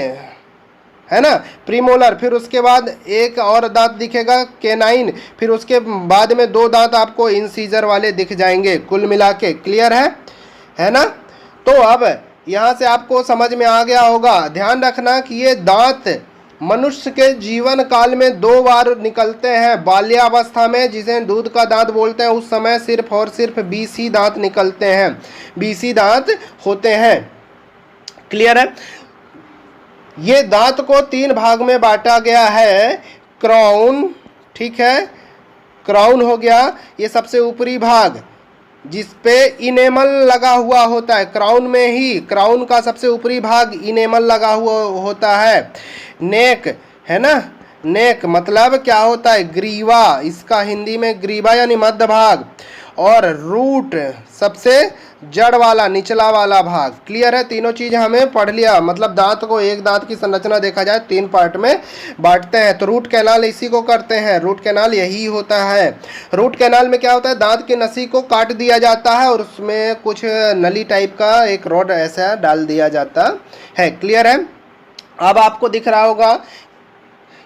A: है ना? प्रीमोलर। फिर उसके बाद एक और दांत दिखेगा केनाइन, फिर उसके बाद में 2 दांत आपको इंसीजर वाले दिख जाएंगे कुल मिला के। क्लियर है ना? तो अब यहाँ से आपको समझ में आ गया होगा। ध्यान रखना कि ये दांत मनुष्य के जीवन काल में 2 बार निकलते हैं। बाल्यावस्था में, जिसे दूध का दांत बोलते हैं, उस समय सिर्फ और सिर्फ 20 ही दांत निकलते हैं, 20 ही दांत होते हैं। क्लियर है? ये दांत को 3 भाग में बांटा गया है। क्राउन, ठीक है, क्राउन हो गया ये सबसे ऊपरी भाग जिसपे इनेमल लगा हुआ होता है। क्राउन में ही, क्राउन का सबसे ऊपरी भाग इनेमल लगा हुआ होता है। नेक, है ना? नेक मतलब क्या होता है? ग्रीवा, इसका हिंदी में ग्रीवा यानी मध्य भाग। और रूट सबसे जड़ वाला, निचला वाला भाग। क्लियर है? तीनों चीज हमें पढ़ लिया। मतलब दांत को, एक दांत की संरचना देखा जाए 3 पार्ट में बांटते हैं। तो रूट कैनाल इसी को करते हैं, रूट कैनाल यही होता है। रूट कैनाल में क्या होता है? दांत की नसी को काट दिया जाता है और उसमें कुछ नली टाइप का एक रॉड ऐसा डाल दिया जाता है। क्लियर है? अब आपको दिख रहा होगा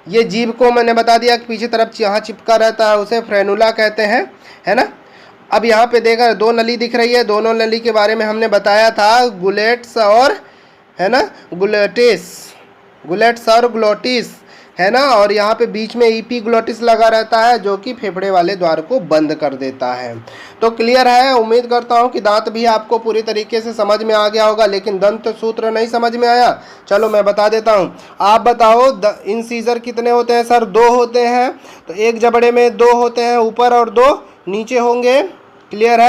A: ये जीभ को मैंने बता दिया कि पीछे तरफ यहाँ चिपका रहता है, उसे फ्रेनुला कहते हैं, है ना? अब यहाँ पे देखा 2 नली दिख रही है, दोनों नली के बारे में हमने बताया था, गुलेट्स और, है ना, गुलेटिस, गुलेट्स और ग्लोटिस। है ना, और यहाँ पे बीच में ईपीग्लोटिस लगा रहता है जो कि फेफड़े वाले द्वार को बंद कर देता है। तो क्लियर है, उम्मीद करता हूँ कि दांत भी आपको पूरी तरीके से समझ में आ गया होगा, लेकिन दंत सूत्र नहीं समझ में आया। चलो मैं बता देता हूँ, आप बताओ इंसीजर कितने होते हैं सर? 2 होते हैं। तो एक जबड़े में 2 होते हैं ऊपर और 2 नीचे होंगे, क्लियर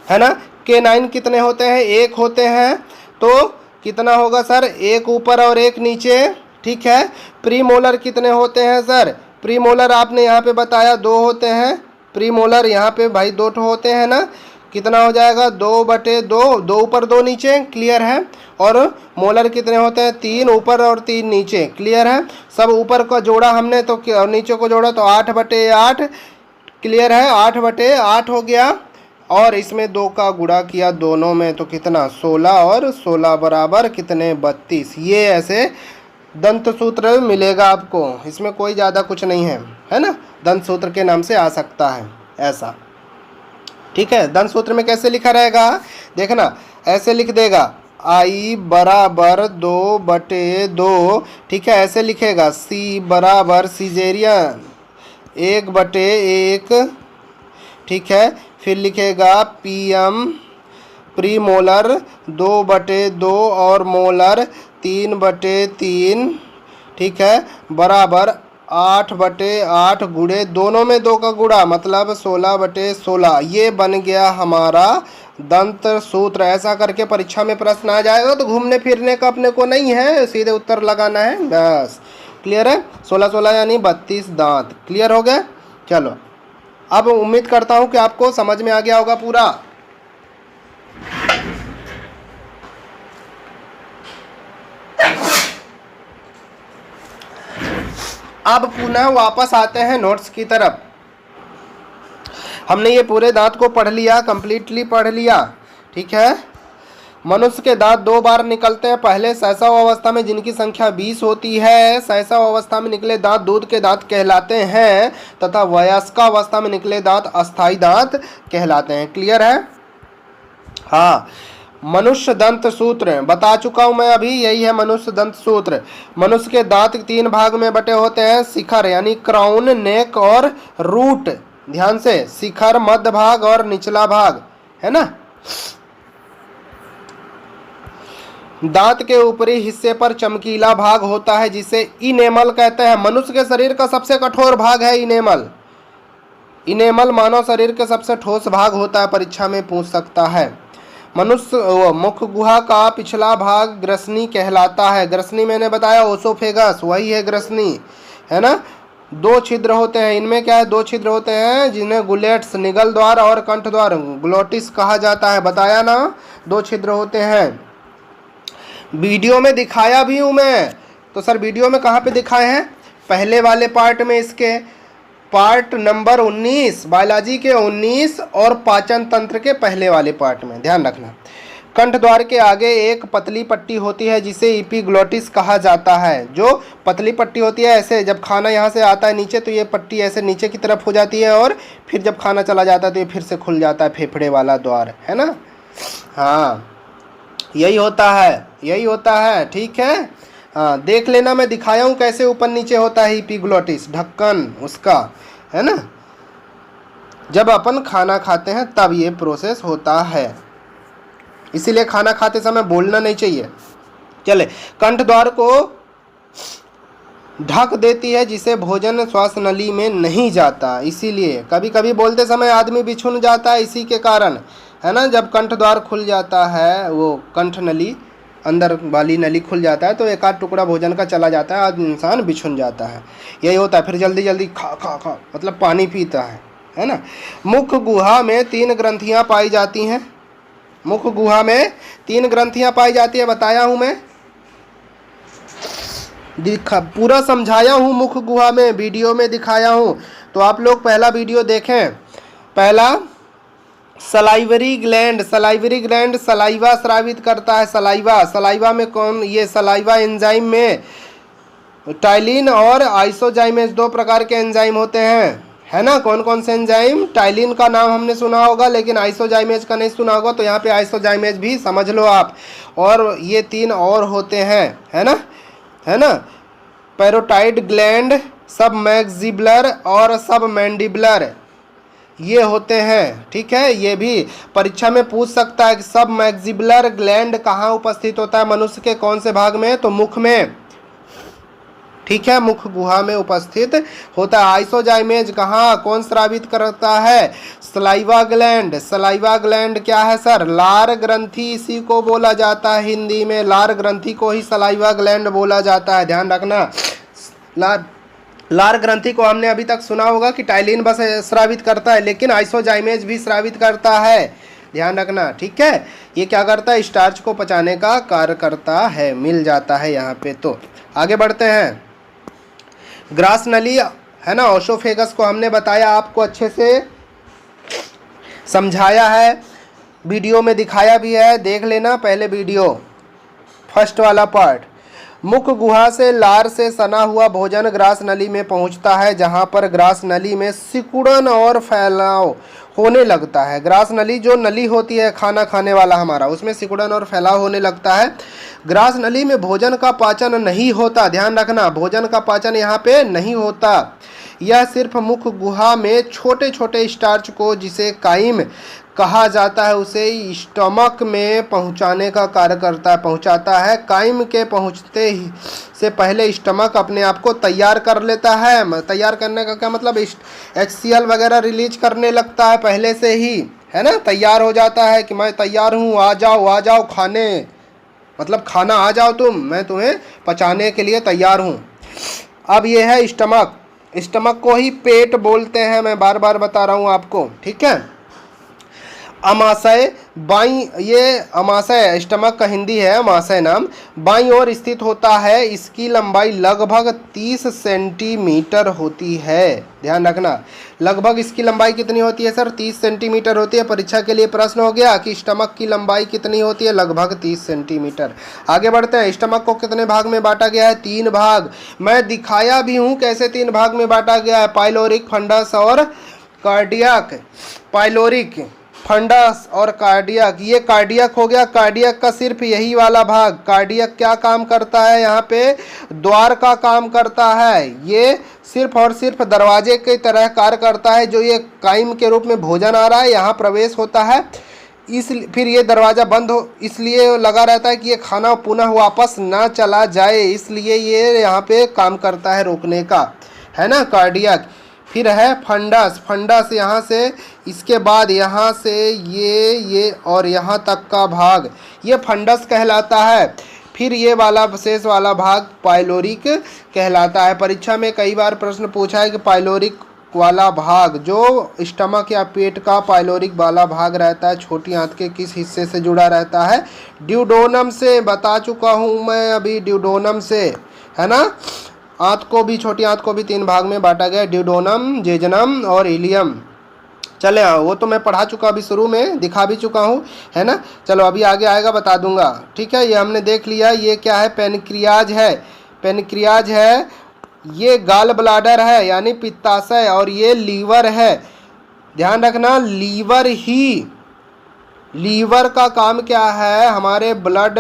A: है ना। K9 कितने होते हैं? 1 होते हैं। तो कितना होगा सर? 1 ऊपर और 1 नीचे, ठीक है। प्रीमोलर कितने होते हैं सर? प्रीमोलर आपने यहाँ पे बताया 2 होते हैं। प्रीमोलर यहाँ पे भाई 2 होते हैं ना, कितना हो जाएगा? 2/2, 2 ऊपर 2 नीचे, क्लियर है। और मोलर कितने होते हैं? 3 ऊपर और 3 नीचे, क्लियर है। सब ऊपर का जोड़ा हमने तो नीचे को जोड़ा तो 8/8, क्लियर है। 8/8 हो गया, और इसमें 2 का गुणा किया दोनों में तो कितना? 16, और 16 बराबर कितने? 32। ये ऐसे दंत सूत्र मिलेगा आपको, इसमें कोई ज़्यादा कुछ नहीं है ना। दंत सूत्र के नाम से आ सकता है ऐसा, ठीक है। दंत सूत्र में कैसे लिखा रहेगा देखना, ऐसे लिख देगा I बराबर 2/2, ठीक है, ऐसे लिखेगा। C बराबर सीजेरियन 1/1, ठीक है। फिर लिखेगा PM प्रीमोलर 2/2 और मोलर 3/3, ठीक है, बराबर 8/8 गुणे दोनों में 2 का गुणा मतलब 16/16। ये बन गया हमारा दंत सूत्र। ऐसा करके परीक्षा में प्रश्न आ जाएगा तो घूमने फिरने का अपने को नहीं है, सीधे उत्तर लगाना है बस, क्लियर है। 16 यानी 32 दांत, क्लियर हो गया। चलो अब उम्मीद करता हूँ कि आपको समझ में आ गया होगा पूरा। अब पुनः वापस आते हैं नोट्स की तरफ। हमने ये पूरे दांत को पढ़ लिया, कंप्लीटली पढ़ लिया, ठीक है। मनुष्य के दांत 2 बार निकलते हैं, पहले शैशव अवस्था में जिनकी संख्या 20 होती है। शैशव अवस्था में निकले दांत दूध के दांत कहलाते हैं, तथा वयस्कावस्था में निकले दांत अस्थायी दांत कहलाते हैं, क्लियर है। हाँ, मनुष्य दंत सूत्र बता चुका हूं मैं अभी, यही है मनुष्य दंत सूत्र। मनुष्य के दांत 3 भाग में बटे होते हैं, शिखर यानी क्राउन, नेक और रूट। ध्यान से, शिखर, मध्य भाग और निचला भाग, है ना। दांत के ऊपरी हिस्से पर चमकीला भाग होता है जिसे इनेमल कहते हैं। मनुष्य के शरीर का सबसे कठोर भाग है इनेमल। इनेमल मानव शरीर के सबसे ठोस भाग होता है, परीक्षा में पूछ सकता है। मनुष्य मुख गुहा का पिछला भाग ग्रसनी कहलाता है। ग्रसनी मैंने बताया ओसोफेगस, वही है ग्रसनी, है ना। 2 छिद्र होते हैं, इनमें क्या है? 2 छिद्र होते हैं जिन्हें गुलेट्स निगल द्वार और कंठ द्वार ग्लोटिस कहा जाता है, बताया ना। 2 छिद्र होते हैं, वीडियो में दिखाया भी हूँ मैं। तो सर वीडियो में कहाँ पे दिखाए हैं? पहले वाले पार्ट में, इसके पार्ट नंबर 19 बायोलॉजी के 19 और पाचन तंत्र के पहले वाले पार्ट में, ध्यान रखना। कंठ द्वार के आगे एक पतली पट्टी होती है जिसे एपिग्लोटिस कहा जाता है। जो पतली पट्टी होती है, ऐसे जब खाना यहाँ से आता है नीचे तो ये पट्टी ऐसे नीचे की तरफ हो जाती है, और फिर जब खाना चला जाता है तो ये फिर से खुल जाता है, फेफड़े वाला द्वार, है ना। हाँ, यही होता है, यही होता है, ठीक है। हाँ, देख लेना, मैं दिखाया हूँ कैसे ऊपर नीचे होता है एपिग्लोटिस, ढक्कन उसका, है ना। जब अपन खाना खाते हैं तब ये प्रोसेस होता है, इसीलिए खाना खाते समय बोलना नहीं चाहिए। चले, कंठ द्वार को ढक देती है जिसे भोजन श्वास नली में नहीं जाता, इसीलिए कभी कभी बोलते समय आदमी बिछुन जाता है इसी के कारण, है ना। जब कंठ द्वार खुल जाता है, वो कंठ नली अंदर वाली नली खुल जाता है तो एक आध टुकड़ा भोजन का चला जाता है, आज इंसान बिछुन जाता है, यही होता है। फिर जल्दी जल्दी खा खा खा मतलब पानी पीता है ना। मुख गुहा में 3 ग्रंथियां पाई जाती हैं। मुख गुहा में 3 ग्रंथियां पाई जाती है, बताया हूं मैं, पूरा समझाया हूं। मुख गुहा में वीडियो में दिखाया हूं, तो आप लोग पहला वीडियो देखें। पहला salivary gland, salivary gland saliva स्रावित करता है। सलाइवा में कौन, ये सलाइवा एंजाइम में टाइलिन और आइसोजाइमेज 2 प्रकार के एंजाइम होते हैं, है ना। कौन कौन से एंजाइम? टाइलिन का नाम हमने सुना होगा लेकिन आइसोजाइमेज का नहीं सुना होगा, तो यहाँ पे आइसोजाइमेज भी समझ लो आप। और ये 3 और होते हैं, है ना, है ना। पैरोटाइड ग्लैंड, सब मैक्सिबुलर और सब मैंडिबुलर, ये होते हैं। ठीक है, ये भी परीक्षा में पूछ सकता है कि सब मैक्सिबुलर ग्लैंड कहाँ उपस्थित होता है मनुष्य के, कौन से भाग में, तो मुख में। ठीक है, मुख गुहा में उपस्थित होता है। आइसोजाइमेज कहाँ, कौन स्रावित करता है, सलाइवा ग्लैंड। सलाइवा ग्लैंड क्या है सर, लार ग्रंथि, इसी को बोला जाता है हिंदी में, लार ग्रंथि को ही सलाइवा ग्लैंड बोला जाता है, ध्यान रखना। लार ग्रंथि को हमने अभी तक सुना होगा कि टाइलिन बस स्रावित करता है, लेकिन आइसोजाइमेज भी स्रावित करता है, ध्यान रखना। ठीक है, ये क्या करता है, स्टार्च को पचाने का कार्य करता है, मिल जाता है यहाँ पे। तो आगे बढ़ते हैं। ग्रास नली है ना, ओसोफेगस को हमने बताया, आपको अच्छे से समझाया है, वीडियो में दिखाया भी है, देख लेना पहले वीडियो, फर्स्ट वाला पार्ट। मुख गुहा से लार से सना हुआ भोजन ग्रास नली में पहुंचता है, जहां पर ग्रास नली में सिकुड़न और फैलाव होने लगता है। ग्रास नली जो नली होती है खाना खाने वाला हमारा, उसमें सिकुड़न और फैलाव होने लगता है। ग्रास नली में भोजन का पाचन नहीं होता, ध्यान रखना, भोजन का पाचन यहाँ पे नहीं होता। यह सिर्फ मुख गुहा में छोटे छोटे स्टार्च को, जिसे काइम कहा जाता है, उसे स्टमक में पहुंचाने का कार्य करता है, पहुंचाता है। काइम के पहुंचते ही से पहले स्टमक अपने आप को तैयार कर लेता है। तैयार करने का क्या मतलब, HCl वगैरह रिलीज करने लगता है पहले से ही, है ना, तैयार हो जाता है कि मैं तैयार हूँ, आ जाओ खाने, मतलब खाना आ जाओ तुम, मैं तुम्हें पचाने के लिए तैयार हूँ। अब ये है स्टमक, स्टमक को ही पेट बोलते हैं, मैं बार बार बता रहा हूँ आपको। ठीक है, अमाशय बाई, ये अमाशय स्टमक का हिंदी है अमाशय नाम, बाईं ओर स्थित होता है। इसकी लंबाई लगभग 30 सेंटीमीटर होती है, ध्यान रखना। लगभग इसकी लंबाई कितनी होती है सर, 30 सेंटीमीटर होती है। परीक्षा के लिए प्रश्न हो गया कि स्टमक की लंबाई कितनी होती है, लगभग 30 सेंटीमीटर। आगे बढ़ते हैं। स्टमक को कितने भाग में बांटा गया है, 3 भाग। मैं दिखाया भी हूँ कैसे 3 भाग में बांटा गया है, पाइलोरिक, फंडस और कार्डियक। पाइलोरिक, फंडस और कार्डियक, ये कार्डियक हो गया। कार्डियक का सिर्फ यही वाला भाग, कार्डियक क्या काम करता है, यहाँ पे द्वार का काम करता है। ये सिर्फ और सिर्फ दरवाजे की तरह कार्य करता है, जो ये काइम के रूप में भोजन आ रहा है यहाँ प्रवेश होता है, इस फिर ये दरवाज़ा बंद हो, इसलिए लगा रहता है कि ये खाना पुनः वापस ना चला जाए, इसलिए ये यहाँ पे काम करता है रोकने का, है ना, कार्डियक। फिर है फंडस। फंडस यहाँ से, इसके बाद यहाँ से ये और यहाँ तक का भाग, ये फंडस कहलाता है। फिर ये वाला शेष वाला भाग पाइलोरिक कहलाता है। परीक्षा में कई बार प्रश्न पूछा है कि पाइलोरिक वाला भाग, जो स्टमक या पेट का पाइलोरिक वाला भाग रहता है, छोटी आंत के किस हिस्से से जुड़ा रहता है, ड्यूडोनम से। बता चुका हूँ मैं अभी, ड्यूडोनम से, है ना। आंत को भी, छोटी आंत को भी 3 भाग में बांटा गया, ड्यूडोनम, जेजनम और इलियम। चले वो तो मैं पढ़ा चुका, अभी शुरू में दिखा भी चुका हूँ, है ना। चलो अभी आगे आएगा बता दूंगा। ठीक है, ये हमने देख लिया। ये क्या है, पेनक्रियाज है, पेनक्रियाज है। ये गाल ब्लाडर है यानी पित्ताशय, और ये लीवर है, ध्यान रखना। लीवर ही, लीवर का काम क्या है, हमारे ब्लड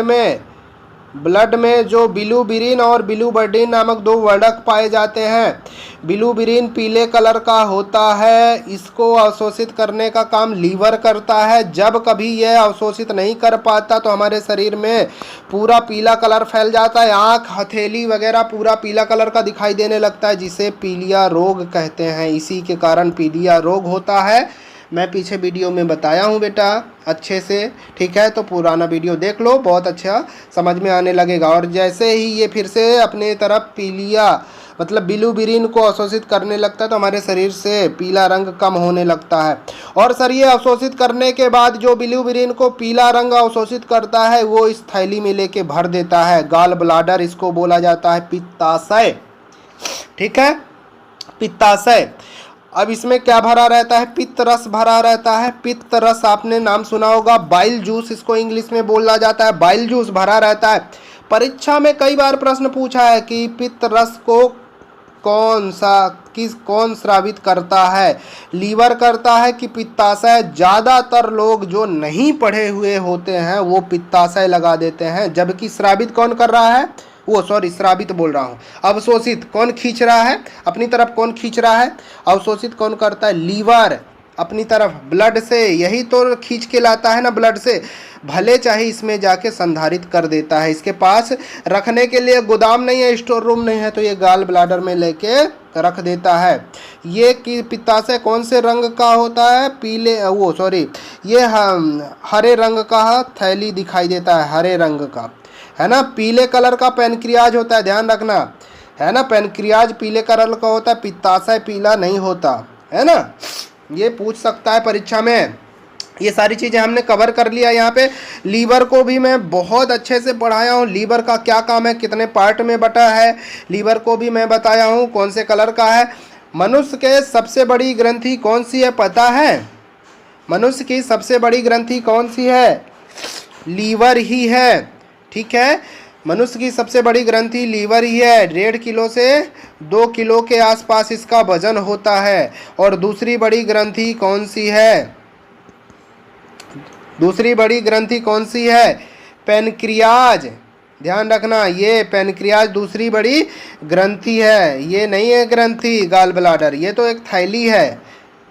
A: में जो बिलुबिरिन और बिलुबर्डिन नामक 2 वर्णक पाए जाते हैं। बिलुबिरिन पीले कलर का होता है, इसको अवशोषित करने का काम लीवर करता है। जब कभी यह अवशोषित नहीं कर पाता तो हमारे शरीर में पूरा पीला कलर फैल जाता है, आँख, हथेली वगैरह पूरा पीला कलर का दिखाई देने लगता है, जिसे पीलिया रोग कहते हैं। इसी के कारण पीलिया रोग होता है। मैं पीछे वीडियो में बताया हूँ बेटा अच्छे से, ठीक है, तो पुराना वीडियो देख लो, बहुत अच्छा समझ में आने लगेगा। और जैसे ही ये फिर से अपने तरफ पीलिया मतलब बिलुबिरिन को अवशोषित करने लगता है तो हमारे शरीर से पीला रंग कम होने लगता है। और सर ये अवशोषित करने के बाद जो बिलुबिरिन को पीला रंग अवशोषित करता है वो इस थैली में लेके भर देता है, गाल ब्लाडर, इसको बोला जाता है पित्ताशय। ठीक है, पित्ताशय। अब इसमें क्या भरा रहता है, पित्त रस भरा रहता है। पित्त रस आपने नाम सुना होगा, बाइल जूस इसको इंग्लिश में बोला जाता है, बाइल जूस भरा रहता है। परीक्षा में कई बार प्रश्न पूछा है कि पित्त रस को कौन स्रावित करता है, लीवर करता है कि पित्ताशय। ज़्यादातर लोग जो नहीं पढ़े हुए होते हैं वो पित्ताशय लगा देते हैं, जबकि स्रावित कौन कर रहा है, वो सॉरी स्रावित बोल रहा हूँ। अवशोषित कौन खींच रहा है अपनी तरफ, कौन खींच रहा है? अवशोषित कौन करता है? लीवर अपनी तरफ ब्लड से, यही तो खींच के लाता है ना ब्लड से, भले चाहे इसमें जाके संधारित कर देता है। इसके पास रखने के लिए गोदाम नहीं है, स्टोर रूम नहीं है, तो ये गाल ब्लाडर में लेके रख देता है। ये कि पित्ताशय कौन से रंग का होता है? पीले वो सॉरी ये हरे रंग का थैली दिखाई देता है, हरे रंग का, है ना। पीले कलर का पैनक्रियाज होता है, ध्यान रखना, है ना। पैनक्रियाज पीले कलर का होता है, पित्ताशय पीला नहीं होता, है ना। ये पूछ सकता है परीक्षा में। ये सारी चीज़ें हमने कवर कर लिया। यहाँ पे लीवर को भी मैं बहुत अच्छे से पढ़ाया हूँ, लीवर का क्या काम है, कितने पार्ट में बटा है, लीवर को भी मैं बताया हूँ कौन से कलर का है। मनुष्य के सबसे बड़ी ग्रंथि कौन सी है पता है? मनुष्य की सबसे बड़ी ग्रंथि कौन सी है? लीवर ही है, ठीक है। मनुष्य की सबसे बड़ी ग्रंथि लीवर ही है। 1.5 किलो से 2 किलो के आसपास इसका वजन होता है। और दूसरी बड़ी ग्रंथि कौन सी है? दूसरी बड़ी ग्रंथि कौन सी है? पैनक्रियाज, ध्यान रखना, ये पैनक्रियाज दूसरी बड़ी ग्रंथि है, ये नहीं है ग्रंथि गाल ब्लाडर, ये तो एक थैली है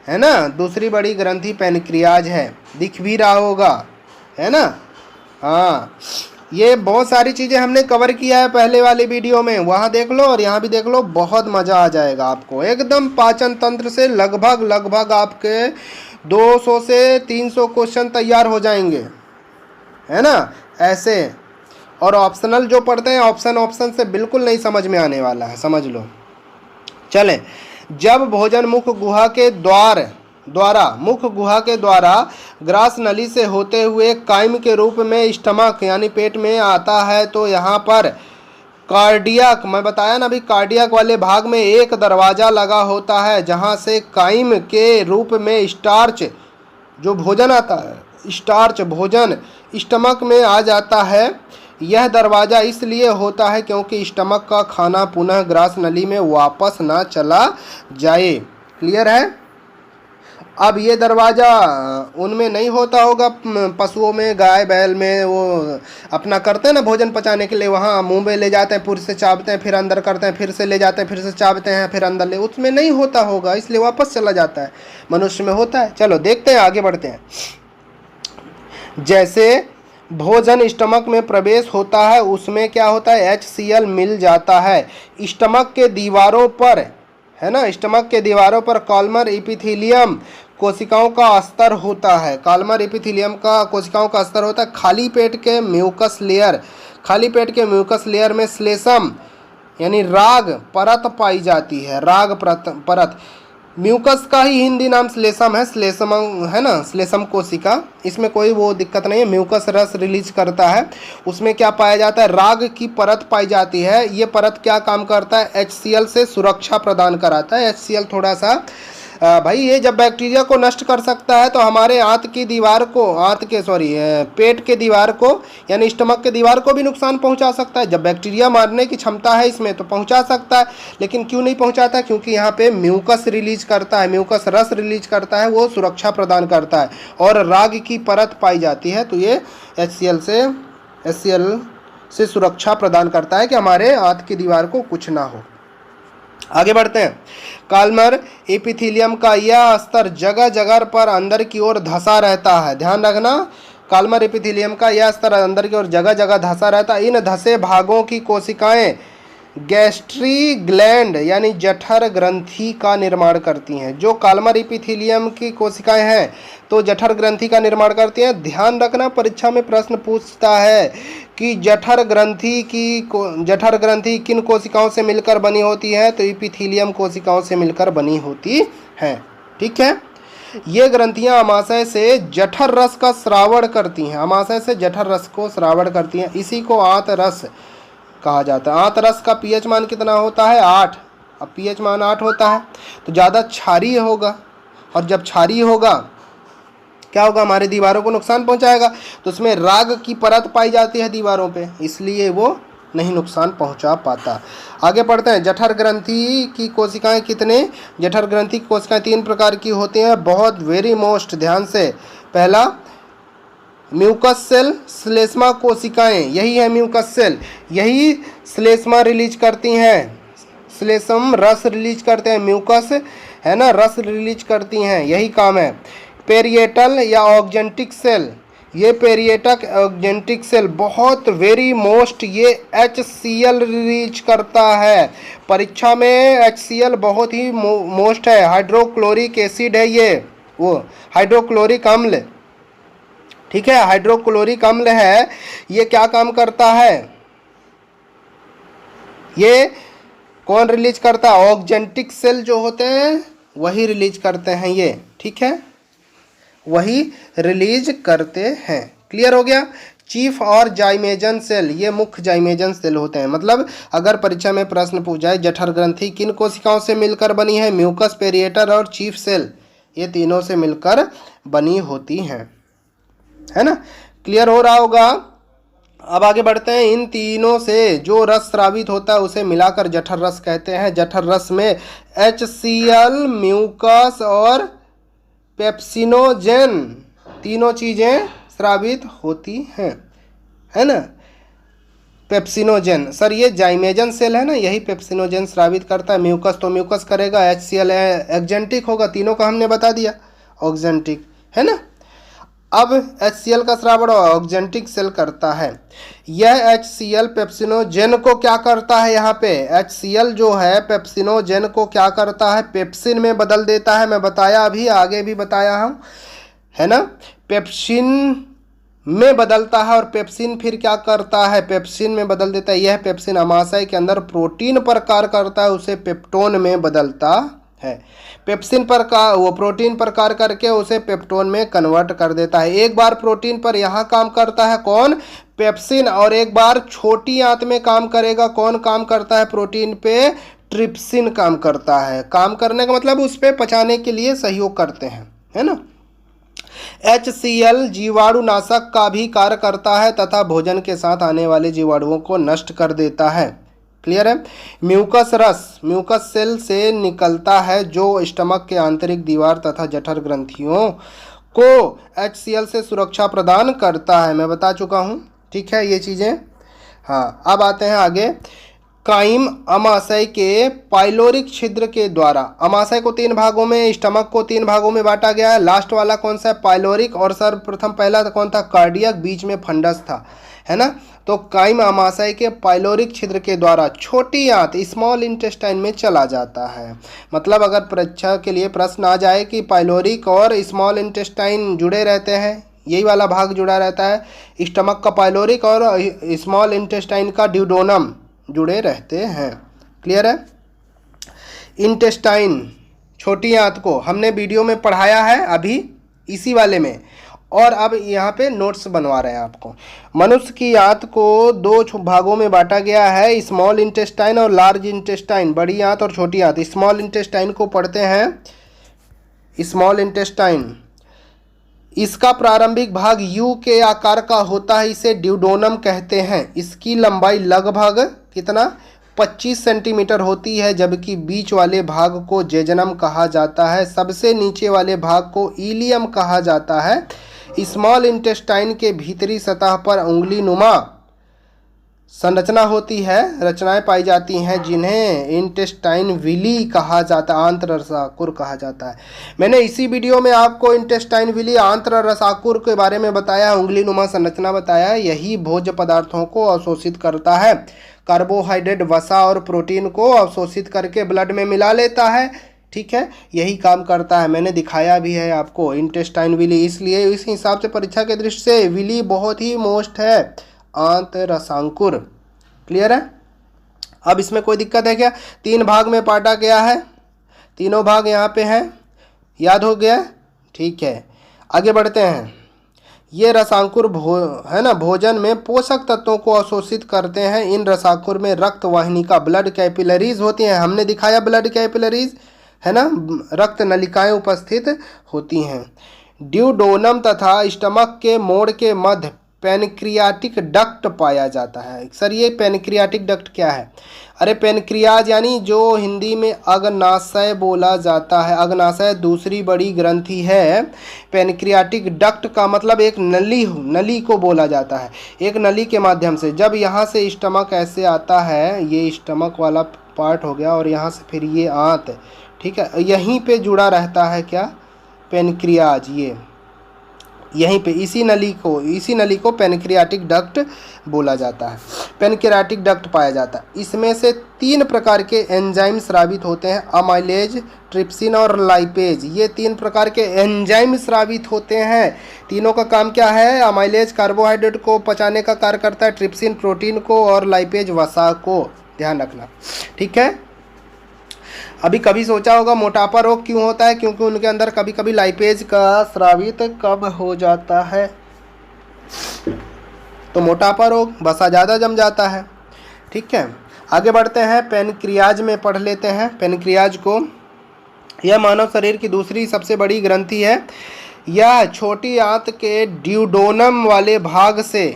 A: ना। दूसरी बड़ी ग्रंथि पैनक्रियाज है, दिख भी रहा होगा, है ना। हाँ, ये बहुत सारी चीज़ें हमने कवर किया है पहले वाले वीडियो में, वहाँ देख लो और यहाँ भी देख लो, बहुत मज़ा आ जाएगा आपको। एकदम पाचन तंत्र से लगभग आपके 200 से 300 क्वेश्चन तैयार हो जाएंगे, है ना, ऐसे। और ऑप्शनल जो पढ़ते हैं ऑप्शन से बिल्कुल नहीं समझ में आने वाला है, समझ लो। चलें, जब भोजन मुख गुहा के द्वारा ग्रास नली से होते हुए काइम के रूप में स्टमक यानी पेट में आता है, तो यहाँ पर कार्डियक, मैं बताया ना अभी, कार्डियक वाले भाग में एक दरवाज़ा लगा होता है, जहाँ से काइम के रूप में स्टार्च जो भोजन आता है, स्टार्च भोजन स्टमक में आ जाता है। यह दरवाज़ा इसलिए होता है क्योंकि स्टमक का खाना पुनः ग्रास नली में वापस ना चला जाए। क्लियर है? अब ये दरवाज़ा उनमें नहीं होता होगा, पशुओं में, गाय बैल में, वो अपना करते हैं ना भोजन पचाने के लिए, वहाँ मुंह में ले जाते हैं, फिर से चाबते हैं, फिर अंदर करते हैं, फिर से ले जाते हैं, फिर से चाबते हैं, फिर अंदर ले, उसमें नहीं होता होगा, इसलिए वापस चला जाता है। मनुष्य में होता है। चलो देखते हैं, आगे बढ़ते हैं। जैसे भोजन स्टमक में प्रवेश होता है, उसमें क्या होता है? HCl मिल जाता है। स्टमक के दीवारों पर, है ना, स्टमक के दीवारों पर कॉलमर एपिथेलियम कोशिकाओं का स्तर होता है। कॉलमर एपिथेलियम का कोशिकाओं का स्तर होता है। खाली पेट के म्यूकस लेयर में श्लेष्म यानी राग परत पाई जाती है। राग परत, म्यूकस का ही हिंदी नाम श्लेष्म है, श्लेष्म है ना, श्लेष्म कोशिका, इसमें कोई वो दिक्कत नहीं है। म्यूकस रस रिलीज करता है, उसमें क्या पाया जाता है? राग की परत पाई जाती है। ये परत क्या काम करता है? HCl से सुरक्षा प्रदान कराता है। HCl थोड़ा सा भाई ये जब बैक्टीरिया को नष्ट कर सकता है, तो हमारे पेट के दीवार को यानी स्टमक के दीवार को भी नुकसान पहुंचा सकता है। जब बैक्टीरिया मारने की क्षमता है इसमें, तो पहुंचा सकता है, लेकिन क्यों नहीं पहुंचाता? क्योंकि यहाँ पे म्यूकस रिलीज करता है, म्यूकस रस रिलीज करता है, वो सुरक्षा प्रदान करता है और राग की परत पाई जाती है। तो ये HCl से सुरक्षा प्रदान करता है कि हमारे आंत की दीवार को कुछ ना हो। आगे बढ़ते हैं। कॉलमर एपिथेलियम का यह स्तर जगह जगह पर अंदर की ओर धंसा रहता है। ध्यान रखना, कॉलमर एपिथेलियम का यह स्तर अंदर की ओर जगह जगह धंसा रहता है। इन धंसे भागों की कोशिकाएं गैस्ट्री ग्लैंड यानी जठर ग्रंथि का निर्माण करती हैं। जो कॉलमर एपिथेलियम की कोशिकाएं हैं तो जठर ग्रंथि का निर्माण करती हैं। ध्यान रखना, परीक्षा में प्रश्न पूछता है कि जठर ग्रंथि किन कोशिकाओं से मिलकर बनी होती है? तो एपिथेलियम कोशिकाओं से मिलकर बनी होती है। ठीक है, ये ग्रंथियां अमाशय से जठर रस का स्रावण करती हैं। अमाशय से जठर रस को स्रावण करती हैं। इसी को आंत रस कहा जाता है। आंत रस का पीएच मान कितना होता है? 8। अब पीएच मान 8 होता है तो ज़्यादा क्षारीय होगा, और जब क्षारीय होगा क्या होगा? हमारे दीवारों को नुकसान पहुंचाएगा। तो उसमें राग की परत पाई जाती है दीवारों पे, इसलिए वो नहीं नुकसान पहुंचा पाता। आगे पढ़ते हैं। जठर ग्रंथि की कोशिकाएं कितने? जठर ग्रंथि की कोशिकाएं 3 प्रकार की होती हैं। बहुत वेरी मोस्ट ध्यान से, पहला म्यूकस सेल श्लेष्मा कोशिकाएं, यही है म्यूकस सेल। यही श्लेष्मा रिलीज करती हैं, श्लेष्म रस रिलीज करते हैं, म्यूकस है ना रस रिलीज करती हैं, यही काम है। पेरिएटल या ऑक्जेंटिक सेल, ये पेरिएटक ऑक्जेंटिक सेल बहुत वेरी मोस्ट ये HCl रिलीज करता है। परीक्षा में HCl बहुत ही मोस्ट है, हाइड्रोक्लोरिक एसिड है ये, वो हाइड्रोक्लोरिक अम्ल, ठीक है, हाइड्रोक्लोरिक अम्ल है। ये क्या काम करता है, ये कौन रिलीज करता है, ऑक्जेंटिक सेल जो होते हैं वही रिलीज करते हैं ये, ठीक है, वही रिलीज करते हैं। क्लियर हो गया। चीफ और जाइमेजन सेल, ये मुख्य जाइमेजन सेल होते हैं। मतलब अगर परीक्षा में प्रश्न पूछ जाए जठर ग्रंथि किन कोशिकाओं से मिलकर बनी है, म्यूकस, पेरिएटर और चीफ सेल, ये तीनों से मिलकर बनी होती हैं, है ना। क्लियर हो रहा होगा। अब आगे बढ़ते हैं। इन तीनों से जो रस स्रावित होता है उसे मिलाकर जठर रस कहते हैं। जठर रस में HCl, म्यूकस और पेप्सिनोजेन तीनों चीज़ें स्रावित होती हैं, है ना। पेप्सिनोजेन, सर ये जाइमेजन सेल है ना, यही पेप्सिनोजेन स्रावित करता है। म्यूकस तो म्यूकस करेगा, HCl एक्जेंटिक होगा, तीनों का हमने बता दिया, ऑक्जेंटिक, है ना। अब HCl का स्रावण ऑक्जेंटिक सेल करता है। यह HCl पेप्सिनोजेन को क्या करता है, यहाँ पे HCl जो है पेप्सिनोजेन को क्या करता है, पेप्सिन में बदल देता है। मैं बताया अभी, आगे भी बताया हूँ, है ना। पेप्सिन में बदलता है और पेप्सिन फिर क्या करता है, पेप्सिन में बदल देता है। यह पेप्सिन अमाशय के अंदर प्रोटीन पर कार्य करता है, उसे पेप्टोन में बदलता है। पेप्सिन पर का वो प्रोटीन पर कार्य करके उसे पेप्टोन में कन्वर्ट कर देता है। एक बार प्रोटीन पर यहाँ काम करता है कौन, पेप्सिन, और एक बार छोटी आंत में काम करेगा कौन काम करता है प्रोटीन पे, ट्रिप्सिन काम करता है। काम करने का मतलब उस पर पचाने के लिए सहयोग करते हैं, है ना। HCl जीवाणुनाशक का भी कार्य करता है तथा भोजन के साथ आने वाले जीवाणुओं को नष्ट कर देता है। क्लियर है। म्यूकस रस म्यूकस सेल से निकलता है जो स्टमक के आंतरिक दीवार तथा जठर ग्रंथियों को HCl से सुरक्षा प्रदान करता है। मैं बता चुका हूँ, ठीक है, ये चीज़ें। हाँ, अब आते हैं आगे। काइम अमाशय के पाइलोरिक छिद्र के द्वारा, अमाशय को 3 भागों में, स्टमक को 3 भागों में बांटा गया है। लास्ट वाला कौन सा है, पाइलोरिक, और सर्वप्रथम पहला कौन था, कार्डियक, बीच में फंडस था, है ना। तो काइम अमाशय के पाइलोरिक छिद्र के द्वारा छोटी आंत स्मॉल इंटेस्टाइन में चला जाता है। मतलब अगर परीक्षा के लिए प्रश्न आ जाए कि पाइलोरिक और स्मॉल इंटेस्टाइन जुड़े रहते हैं, यही वाला भाग जुड़ा रहता है, स्टमक का पाइलोरिक और स्मॉल इंटेस्टाइन का ड्यूडोनम जुड़े रहते हैं। क्लियर है। इंटेस्टाइन, छोटी आंत को हमने वीडियो में पढ़ाया है अभी इसी वाले में, और अब यहाँ पे नोट्स बनवा रहे हैं आपको। मनुष्य की आंत को 2 भागों में बांटा गया है, स्मॉल इंटेस्टाइन और लार्ज इंटेस्टाइन, बड़ी आंत और छोटी आंत। स्मॉल इंटेस्टाइन को पढ़ते हैं स्मॉल इंटेस्टाइन। इसका प्रारंभिक भाग यू के आकार का होता है, इसे ड्यूडोनम कहते हैं। इसकी लंबाई लगभग कितना, 25 सेंटीमीटर होती है, जबकि बीच वाले भाग को जेजनम कहा जाता है। सबसे नीचे वाले भाग को इलियम कहा जाता है। स्मॉल इंटेस्टाइन के भीतरी सतह पर उंगली नुमा संरचना होती है, रचनाएं पाई जाती हैं, जिन्हें इंटेस्टाइन विली कहा जाता है, आंत्र रसाकुर कहा जाता है। मैंने इसी वीडियो में आपको इंटेस्टाइन विली, आंत्र रसाकुर के बारे में बताया, उंगली नुमा संरचना बताया। यही भोज्य पदार्थों को अवशोषित करता है, कार्बोहाइड्रेट, वसा और प्रोटीन को अवशोषित करके ब्लड में मिला लेता है, ठीक है, यही काम करता है। मैंने दिखाया भी है आपको इंटेस्टाइन विली, इसलिए इस हिसाब से परीक्षा के दृष्टि से विली बहुत ही मोस्ट है, आंत्र रसाकुर। क्लियर है। अब इसमें कोई दिक्कत है क्या, 3 भाग में बांटा गया है, तीनों भाग यहाँ पे हैं, याद हो गया, ठीक है। आगे बढ़ते हैं। ये रसाकुर है ना, भोजन में पोषक तत्वों को अवशोषित करते हैं। इन रसाकुर में रक्त वाहिनिका, ब्लड कैपिलरीज होती हैं, हमने दिखाया ब्लड कैपिलरीज, है ना, रक्त नलिकाएं उपस्थित होती हैं। ड्यूडोनम तथा स्टमक के मोड़ के मध्य पैनक्रियाटिक डक्ट पाया जाता है। सर ये पैनक्रियाटिक डक्ट क्या है, अरे पेनक्रियाज यानी जो हिंदी में अग्नाशय बोला जाता है। अग्नाशय दूसरी बड़ी ग्रंथि है। पेनक्रियाटिक डक्ट का मतलब एक नली को बोला जाता है। एक नली के माध्यम से जब यहाँ से स्टमक ऐसे आता है, ये स्टमक वाला पार्ट हो गया, और यहाँ से फिर ये आंत, ठीक है, यहीं पे जुड़ा रहता है क्या, पेनक्रियाज। ये यहीं पे इसी नली को पेनक्रियाटिक डक्ट बोला जाता है। पेनक्रियाटिक डक्ट पाया जाता है। इसमें से 3 प्रकार के एंजाइम स्रावित होते हैं, अमाइलेज, ट्रिप्सिन और लाइपेज। ये 3 प्रकार के एंजाइम स्रावित होते हैं। तीनों का काम क्या है? अमाइलेज कार्बोहाइड्रेट को पचाने का कार्य करता है, ट्रिप्सिन प्रोटीन को, और लाइपेज वसा को। ध्यान रखना, ठीक है। अभी कभी सोचा होगा मोटापा रोग क्यों होता है? क्योंकि उनके अंदर कभी कभी लाइपेज का स्रावित कम हो जाता है, तो मोटापा रोग, वसा ज़्यादा जम जाता है। ठीक है, आगे बढ़ते हैं, पेनक्रियाज में पढ़ लेते हैं। पेनक्रियाज को, यह मानव शरीर की दूसरी सबसे बड़ी ग्रंथि है। यह छोटी आंत के ड्यूडोनम वाले भाग से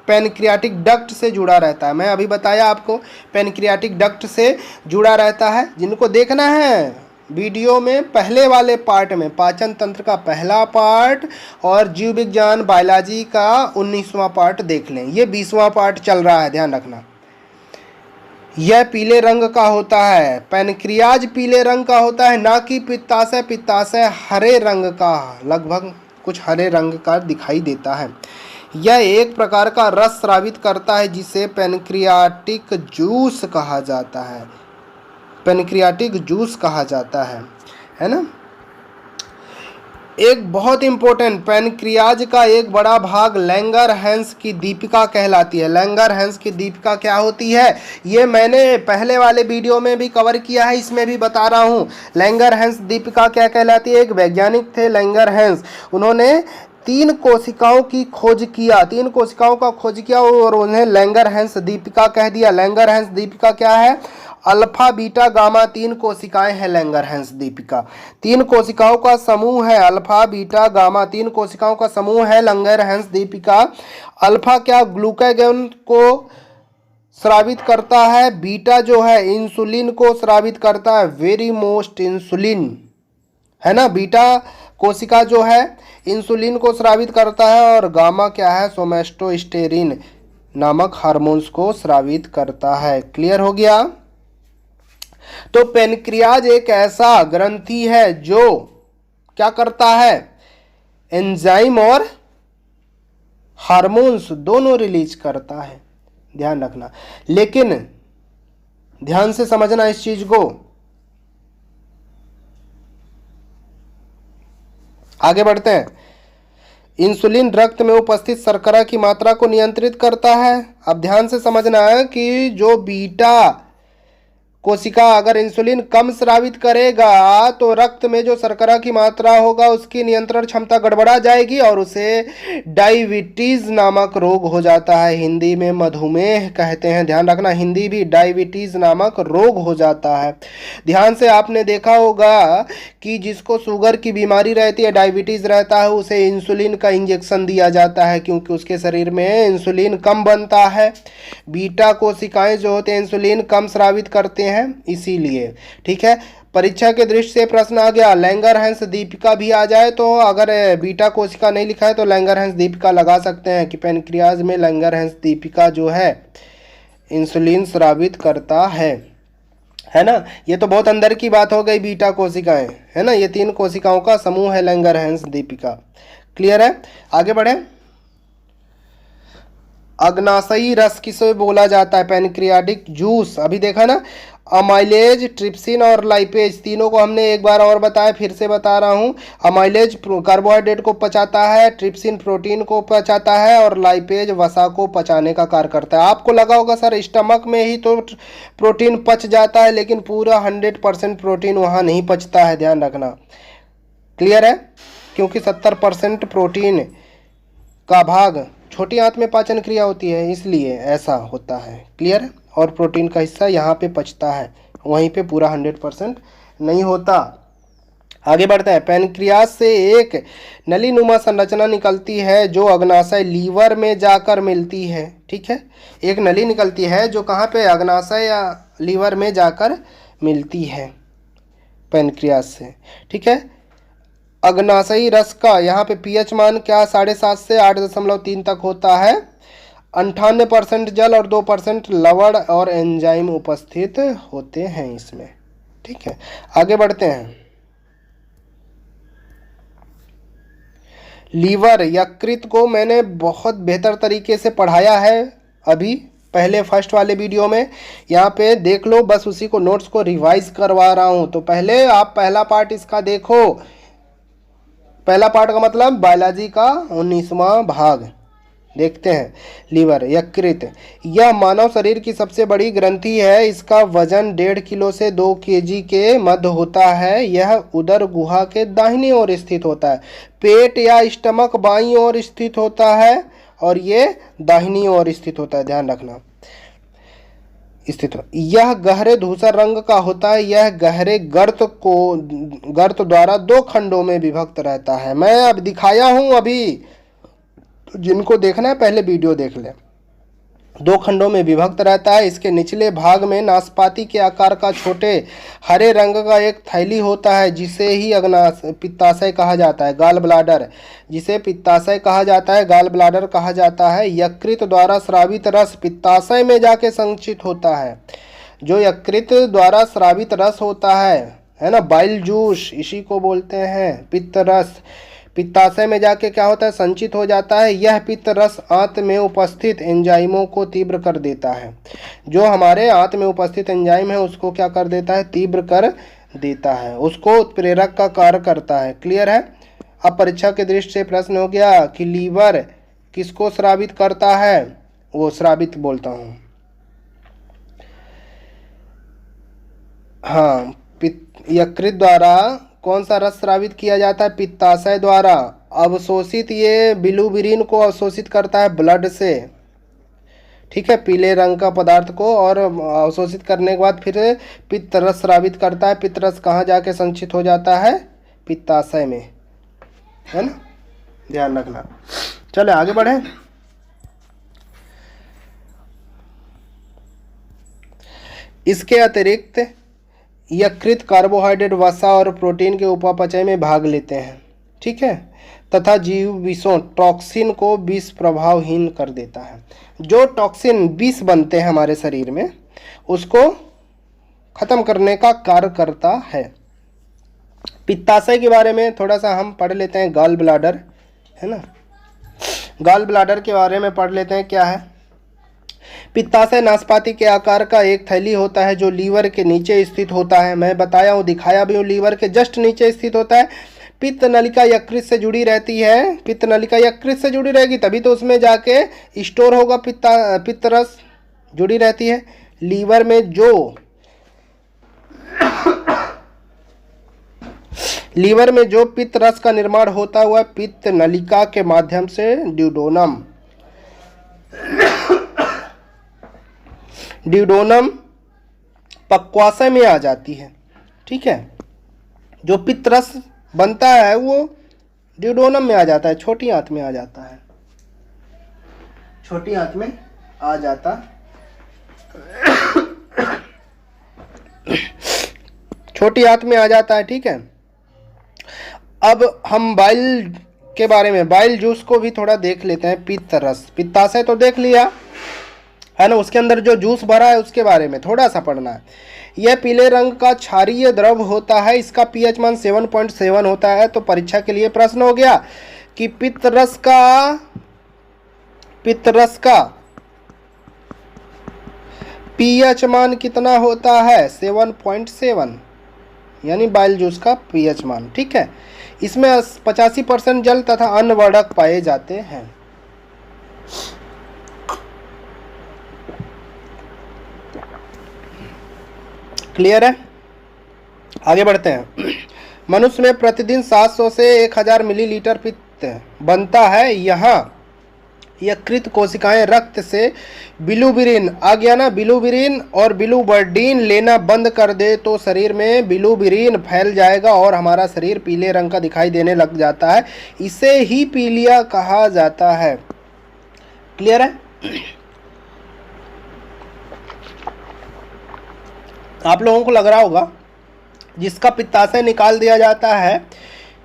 A: पेनक्रियाटिक डक्ट से जुड़ा रहता है। मैं अभी बताया आपको, पेनक्रियाटिक डक्ट से जुड़ा रहता है। जिनको देखना है वीडियो में पहले वाले पार्ट में, पाचन तंत्र का पहला पार्ट और जीव विज्ञान बायोलॉजी का 19वां पार्ट देख लें। ये 20वां पार्ट चल रहा है, ध्यान रखना। यह पीले रंग का होता है, पेनक्रियाज पीले रंग का होता है, ना कि पित्ताशय। पित्ताशय हरे रंग का, लगभग कुछ हरे रंग का दिखाई देता है। यह एक प्रकार का रस स्रावित करता है जिसे पेनक्रियाटिक जूस कहा जाता है। पेनक्रियाटिक जूस कहा जाता है ना। एक बहुत इंपॉर्टेंट, पेनक्रियाज का एक बड़ा भाग लैंगरहैंस की दीपिका कहलाती है। लैंगरहैंस की दीपिका क्या होती है? ये मैंने पहले वाले वीडियो में भी कवर किया है, इसमें भी बता रहा हूँ। लैंगरहैंस दीपिका क्या कहलाती है? एक वैज्ञानिक थे लैंगरहैंस, उन्होंने 3 कोशिकाओं की खोज किया, 3 कोशिकाओं का खोज किया और उन्हें लैंगरहैंस दीपिका कह दिया। लैंगरहैंस दीपिका क्या है? अल्फा बीटा गामा 3 कोशिकाएं हैं लैंगरहैंस दीपिका। 3 कोशिकाओं का समूह है, अल्फा बीटा गामा 3 कोशिकाओं का समूह है लैंगरहैंस दीपिका। अल्फा क्या? ग्लूकागोन को स्रावित करता है, बीटा जो है इंसुलिन को स्रावित करता है, वेरी मोस्ट इंसुलिन, है ना। बीटा कोशिका जो है इंसुलिन को स्रावित करता है, और गामा क्या है? सोमेटोस्टेरिन नामक हार्मोन्स को स्रावित करता है। क्लियर हो गया? तो पेनक्रियाज एक ऐसा ग्रंथि है जो क्या करता है? एंजाइम और हार्मोन्स दोनों रिलीज करता है, ध्यान रखना। लेकिन ध्यान से समझना इस चीज को। आगे बढ़ते हैं। इंसुलिन रक्त में उपस्थित शर्करा की मात्रा को नियंत्रित करता है। अब ध्यान से समझना है कि जो बीटा कोशिका अगर इंसुलिन कम स्रावित करेगा तो रक्त में जो शर्करा की मात्रा होगा उसकी नियंत्रण क्षमता गड़बड़ा जाएगी और उसे डायबिटीज नामक रोग हो जाता है। हिंदी में मधुमेह कहते हैं, ध्यान रखना। हिंदी भी डायबिटीज नामक रोग हो जाता है। ध्यान से आपने देखा होगा कि जिसको शुगर की बीमारी रहती है, डायबिटीज रहता है, उसे इंसुलिन का इंजेक्शन दिया जाता है क्योंकि उसके शरीर में इंसुलिन कम बनता है। बीटा कोशिकाएं जो होते हैं इंसुलिन कम स्रावित करते हैं, इसीलिए। ठीक है, परीक्षा के दृष्टि से प्रश्न आ गया, लैंगरहैंस दीपिका भी आ जाए तो अगर बीटा कोशिका नहीं लिखा है तो लैंगरहैंस दीपिका लगा सकते हैं कि पेनक्रियाज में लैंगरहैंस दीपिका जो है इंसुलिन स्रावित करता है ना। ये तो बहुत अंदर की बात हो गई, बीटा कोशिकाएं, है ना। ये 3 कोशिकाओं का समूह है लैंगरहैंस दीपिका। क्लियर है? आगे बढ़े। अग्नाशयी रस किसे बोला जाता है? Pancreatic juice. अभी देखा ना, अमाइलेज, ट्रिप्सिन और लाइपेज तीनों को हमने एक बार और बताया, फिर से बता रहा हूँ। अमाइलेज कार्बोहाइड्रेट को पचाता है, ट्रिप्सिन प्रोटीन को पचाता है और लाइपेज वसा को पचाने का कार्य करता है। आपको लगा होगा सर स्टमक में ही तो प्रोटीन पच जाता है, लेकिन पूरा 100% प्रोटीन वहाँ नहीं पचता है, ध्यान रखना। क्लियर है? क्योंकि 70% प्रोटीन का भाग छोटी आंत में पाचन क्रिया होती है, इसलिए ऐसा होता है। क्लियर है? और प्रोटीन का हिस्सा यहाँ पे पचता है, वहीं पे पूरा 100% नहीं होता। आगे बढ़ते हैं। पैनक्रियास से एक नलीनुमा संरचना निकलती है जो अग्नाशय लीवर में जाकर मिलती है। ठीक है, एक नली निकलती है जो कहाँ पे, अग्नाशय या लीवर में जाकर मिलती है पैनक्रियास से। ठीक है, अग्नाशयी रस का यहाँ पे पीएच मान क्या 7.5 से 8.3 तक होता है। 98% जल और 2% लवण और एंजाइम उपस्थित होते हैं इसमें। ठीक है, आगे बढ़ते हैं। लीवर यकृत को मैंने बहुत बेहतर तरीके से पढ़ाया है अभी पहले फर्स्ट वाले वीडियो में, यहाँ पे देख लो, बस उसी को नोट्स को रिवाइज करवा रहा हूँ। तो पहले आप पहला पार्ट इसका देखो। पहला पार्ट का मतलब बायोलॉजी का 19वां भाग देखते हैं। लीवर यकृत, यह मानव शरीर की सबसे बड़ी ग्रंथि है। इसका वजन 1.5 किलो से 2 केजी के मध्य होता है। यह उदर गुहा के दाहिनी ओर स्थित होता है। पेट या स्टमक बाईं ओर स्थित होता है और ये दाहिनी ओर स्थित होता है, ध्यान रखना स्थित हो। यह गहरे धूसर रंग का होता है। यह गहरे गर्त द्वारा 2 खंडों में विभक्त रहता है। मैं अब दिखाया हूं अभी, तो जिनको देखना है पहले वीडियो देख ले। 2 खंडों में विभक्त रहता है। इसके निचले भाग में नाशपाती के आकार का छोटे हरे रंग का एक थैली होता है जिसे ही पित्ताशय कहा जाता है, गाल ब्लाडर, जिसे पित्ताशय कहा जाता है, गाल ब्लाडर कहा जाता है। यकृत द्वारा स्रावित रस पित्ताशय में जाके संचित होता है। जो यकृत द्वारा स्रावित रस होता है ना, बाइल जूस, इसी को बोलते हैं पित्त रस, पित्ताशय में जाके क्या होता है, संचित हो जाता है। यह पित्त रस आंत में उपस्थित एंजाइमों को तीव्र कर देता है। जो हमारे आंत में उपस्थित एंजाइम है उसको क्या कर देता है, तीव्र कर देता है, उसको उत्प्रेरक का कार्य करता है। क्लियर है। अब परीक्षा के दृष्टि से प्रश्न हो गया कि लीवर किसको स्रावित करता है, वो स्रावित बोलता हूँ, हाँ, यकृत द्वारा कौन सा रस स्रावित किया जाता है, पित्ताशय द्वारा। अवशोषित, ये बिलुबिरिन को अवशोषित करता है ब्लड से। ठीक है, पीले रंग का पदार्थ को, और अवशोषित करने के बाद फिर पित्त रस स्रावित करता है। पित्त रस कहाँ जाके संचित हो जाता है, पित्ताशय में, है ना, ध्यान रखना। चले आगे बढ़े। इसके अतिरिक्त यकृत कार्बोहाइड्रेट, वसा और प्रोटीन के उपापचय में भाग लेते हैं। ठीक है, तथा जीव विषों टॉक्सिन को विष प्रभावहीन कर देता है। जो टॉक्सिन विष बनते हैं हमारे शरीर में उसको खत्म करने का कार्य करता है। पित्ताशय के बारे में थोड़ा सा हम पढ़ लेते हैं, गाल ब्लाडर, है ना, गाल ब्लाडर के बारे में पढ़ लेते हैं। क्या है, पित्ताशय नाशपाती के आकार का एक थैली होता है जो लीवर के नीचे स्थित होता है। मैं बताया हूँ, दिखाया भी हूँ, लीवर के जस्ट नीचे स्थित होता है। पित्त नलिका यकृत से जुड़ी रहती है। पित्त नलिका यकृत से जुड़ी रहेगी तभी तो उसमें जाके स्टोर होगा, पित्त रस जुड़ी रहती है। लीवर में जो पित्त रस का निर्माण होता हुआ पित्त नलिका के माध्यम से ड्यूडोनम पक्वाशय में आ जाती है। ठीक है, जो पित्त रस बनता है वो ड्यूडोनम में आ जाता है, छोटी आंत में आ जाता है, छोटी आंत में आ जाता, छोटी आंत में आ जाता है। ठीक है, अब हम बाइल के बारे में, बाइल जूस को भी थोड़ा देख लेते हैं। पित्त रस, पित्ताशय तो देख लिया है ना, उसके अंदर जो जूस भरा है उसके बारे में थोड़ा सा पढ़ना है। यह पीले रंग का क्षारीय द्रव होता है। इसका पीएच मान 7.7 होता है। तो परीक्षा के लिए प्रश्न हो गया कि पित्त रस का पीएच मान कितना होता है, 7.7, यानी बाइल जूस का पीएच मान। ठीक है, इसमें 85% जल तथा अन्य वर्णक पाए जाते हैं। क्लियर है, आगे बढ़ते हैं। मनुष्य में प्रतिदिन 700 से 1000 मिलीलीटर पित्त बनता है। यहाँ यकृत कोशिकाएं रक्त से बिलिरुबिन आ गया ना, बिलिरुबिन और बिलिरुबिन लेना बंद कर दे तो शरीर में बिलिरुबिन फैल जाएगा और हमारा शरीर पीले रंग का दिखाई देने लग जाता है। इसे ही पीलिया कहा जाता है। क्लियर है? आप लोगों को लग रहा होगा जिसका पित्ताशय निकाल दिया जाता है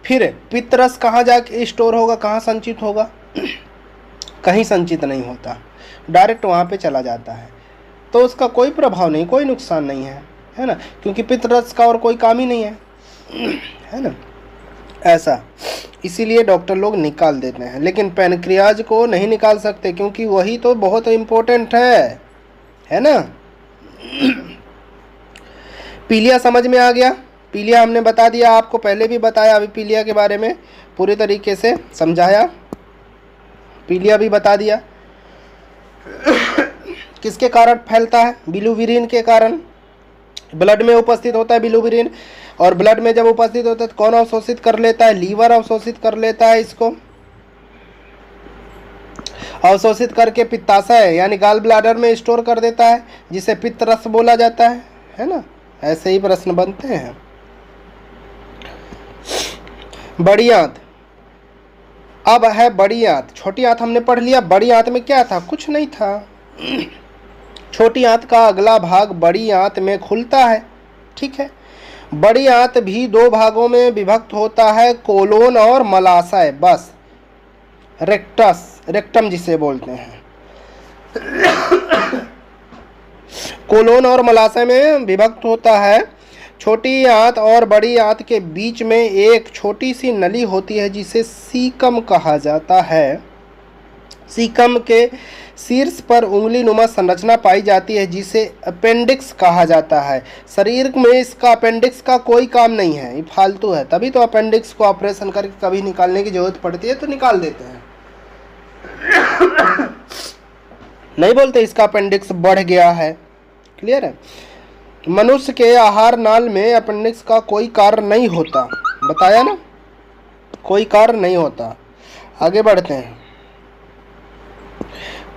A: फिर पित्तरस कहाँ जाके स्टोर होगा, कहाँ संचित होगा? कहीं संचित नहीं होता, डायरेक्ट वहाँ पे चला जाता है। तो उसका कोई प्रभाव नहीं, कोई नुकसान नहीं है ना, क्योंकि पित्तरस का और कोई काम ही नहीं है ना, ऐसा। इसीलिए डॉक्टर लोग निकाल देते हैं, लेकिन पैनक्रियाज को नहीं निकाल सकते क्योंकि वही तो बहुत इम्पोर्टेंट है ना। पीलिया समझ में आ गया? पीलिया हमने बता दिया, आपको पहले भी बताया, अभी पीलिया के बारे में पूरी तरीके से समझाया, पीलिया भी बता दिया। किसके कारण फैलता है? बिलिरुबिन के कारण। ब्लड में उपस्थित होता है बिलिरुबिन, और ब्लड में जब उपस्थित होता है तो कौन अवशोषित कर लेता है? लीवर अवशोषित कर लेता है इसको, अवशोषित करके पित्ताशय यानी गाल ब्लैडर में स्टोर कर देता है, जिसे पित्तरस बोला जाता है ना। ऐसे ही प्रश्न बनते हैं। बड़ी आंत, अब है बड़ी आंत। छोटी आंत हमने पढ़ लिया, बड़ी आंत में क्या था? कुछ नहीं था। छोटी आंत का अगला भाग बड़ी आंत में खुलता है, ठीक है। बड़ी आंत भी दो भागों में विभक्त होता है, कोलोन और मलाशय, बस रेक्टम जिसे बोलते हैं। कोलोन और मलाशय में विभक्त होता है। छोटी आंत और बड़ी आंत के बीच में एक छोटी सी नली होती है जिसे सीकम कहा जाता है। सीकम के शीर्ष पर उंगली नुमा संरचना पाई जाती है जिसे अपेंडिक्स कहा जाता है। शरीर में इसका अपेंडिक्स का कोई काम नहीं है, ये फालतू है, तभी तो अपेंडिक्स को ऑपरेशन करके कभी निकालने की जरूरत पड़ती है तो निकाल देते हैं। नहीं बोलते इसका अपेंडिक्स बढ़ गया है। क्लियर है? मनुष्य के आहार नाल में अपेंडिक्स का कोई कार्य नहीं होता, बताया ना, कोई कार्य नहीं होता। आगे बढ़ते हैं।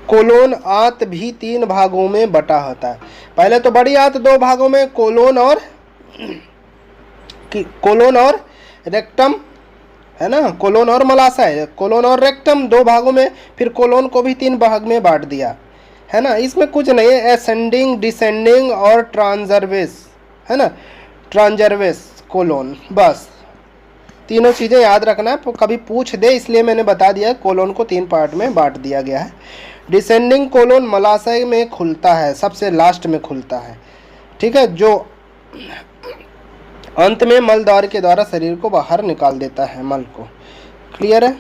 A: कोलोन आंत भी तीन भागों में बटा होता है। पहले तो बड़ी आंत दो भागों में, कोलोन और रेक्टम, है ना, कोलोन और मलाशय, कोलोन और रेक्टम दो भागों में, फिर कोलोन को भी तीन भाग में बांट दिया, है ना। इसमें कुछ नहीं है, एसेंडिंग, डिसेंडिंग और ट्रांसवर्स, है ना, ट्रांसवर्स कोलोन, बस तीनों चीज़ें याद रखना है, कभी पूछ दे इसलिए मैंने बता दिया। कोलोन को तीन पार्ट में बांट दिया गया है। डिसेंडिंग कोलोन मलाशय में खुलता है, सबसे लास्ट में खुलता है, ठीक है, जो अंत में मल द्वार के द्वारा शरीर को बाहर निकाल देता है, मल को। क्लियर है?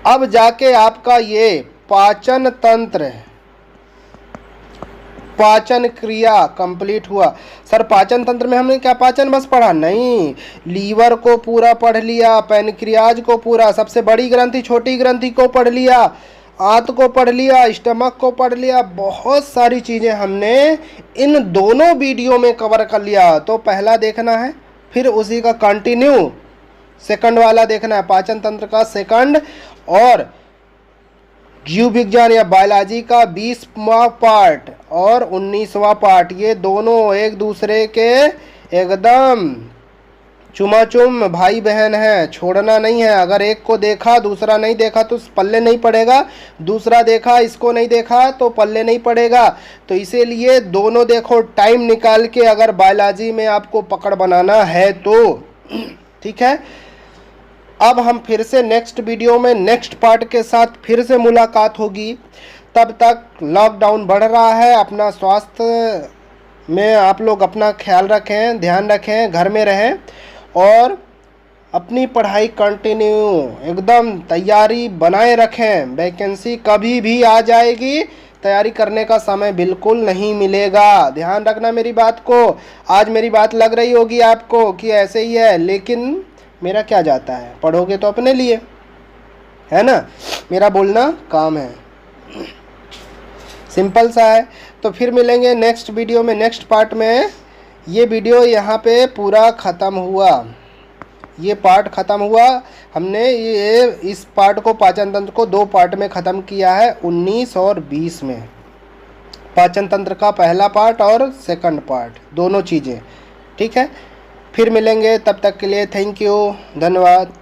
A: अब जाके आपका ये पाचन तंत्र, पाचन क्रिया कंप्लीट हुआ। सर पाचन तंत्र में हमने क्या पाचन बस पढ़ा? नहीं, लीवर को पूरा पढ़ लिया, पैनक्रियाज को पूरा, सबसे बड़ी ग्रंथि छोटी ग्रंथि को पढ़ लिया, आंत को पढ़ लिया, स्टमक को पढ़ लिया, बहुत सारी चीज़ें हमने इन दोनों वीडियो में कवर कर लिया। तो पहला देखना है, फिर उसी का कंटिन्यू सेकंड वाला देखना है, पाचन तंत्र का सेकंड, और जीव विज्ञान या बायोलॉजी का 20वां पार्ट और 19वां पार्ट, ये दोनों एक दूसरे के एकदम चुमाचुम भाई बहन हैं, छोड़ना नहीं है। अगर एक को देखा दूसरा नहीं देखा तो पल्ले नहीं पड़ेगा, दूसरा देखा इसको नहीं देखा तो पल्ले नहीं पड़ेगा। तो इसीलिए दोनों देखो टाइम निकाल के, अगर बायोलॉजी में आपको पकड़ बनाना है तो, ठीक है। अब हम फिर से नेक्स्ट वीडियो में नेक्स्ट पार्ट के साथ फिर से मुलाकात होगी। तब तक लॉकडाउन बढ़ रहा है, अपना स्वास्थ्य में आप लोग अपना ख्याल रखें, ध्यान रखें, घर में रहें और अपनी पढ़ाई कंटिन्यू एकदम तैयारी बनाए रखें। वैकेंसी कभी भी आ जाएगी, तैयारी करने का समय बिल्कुल नहीं मिलेगा। ध्यान रखना मेरी बात को। आज मेरी बात लग रही होगी आपको कि ऐसे ही है, लेकिन मेरा क्या जाता है, पढ़ोगे तो अपने लिए, है ना, मेरा बोलना काम है, सिंपल सा है। तो फिर मिलेंगे नेक्स्ट वीडियो में, नेक्स्ट पार्ट में। ये वीडियो यहाँ पे पूरा ख़त्म हुआ, ये पार्ट ख़त्म हुआ। हमने ये इस पार्ट को, पाचन तंत्र को, 2 पार्ट में ख़त्म किया है, 19 और 20 में। पाचन तंत्र का पहला पार्ट और सेकंड पार्ट, दोनों चीज़ें। ठीक है, फिर मिलेंगे, तब तक के लिए थैंक यू, धन्यवाद।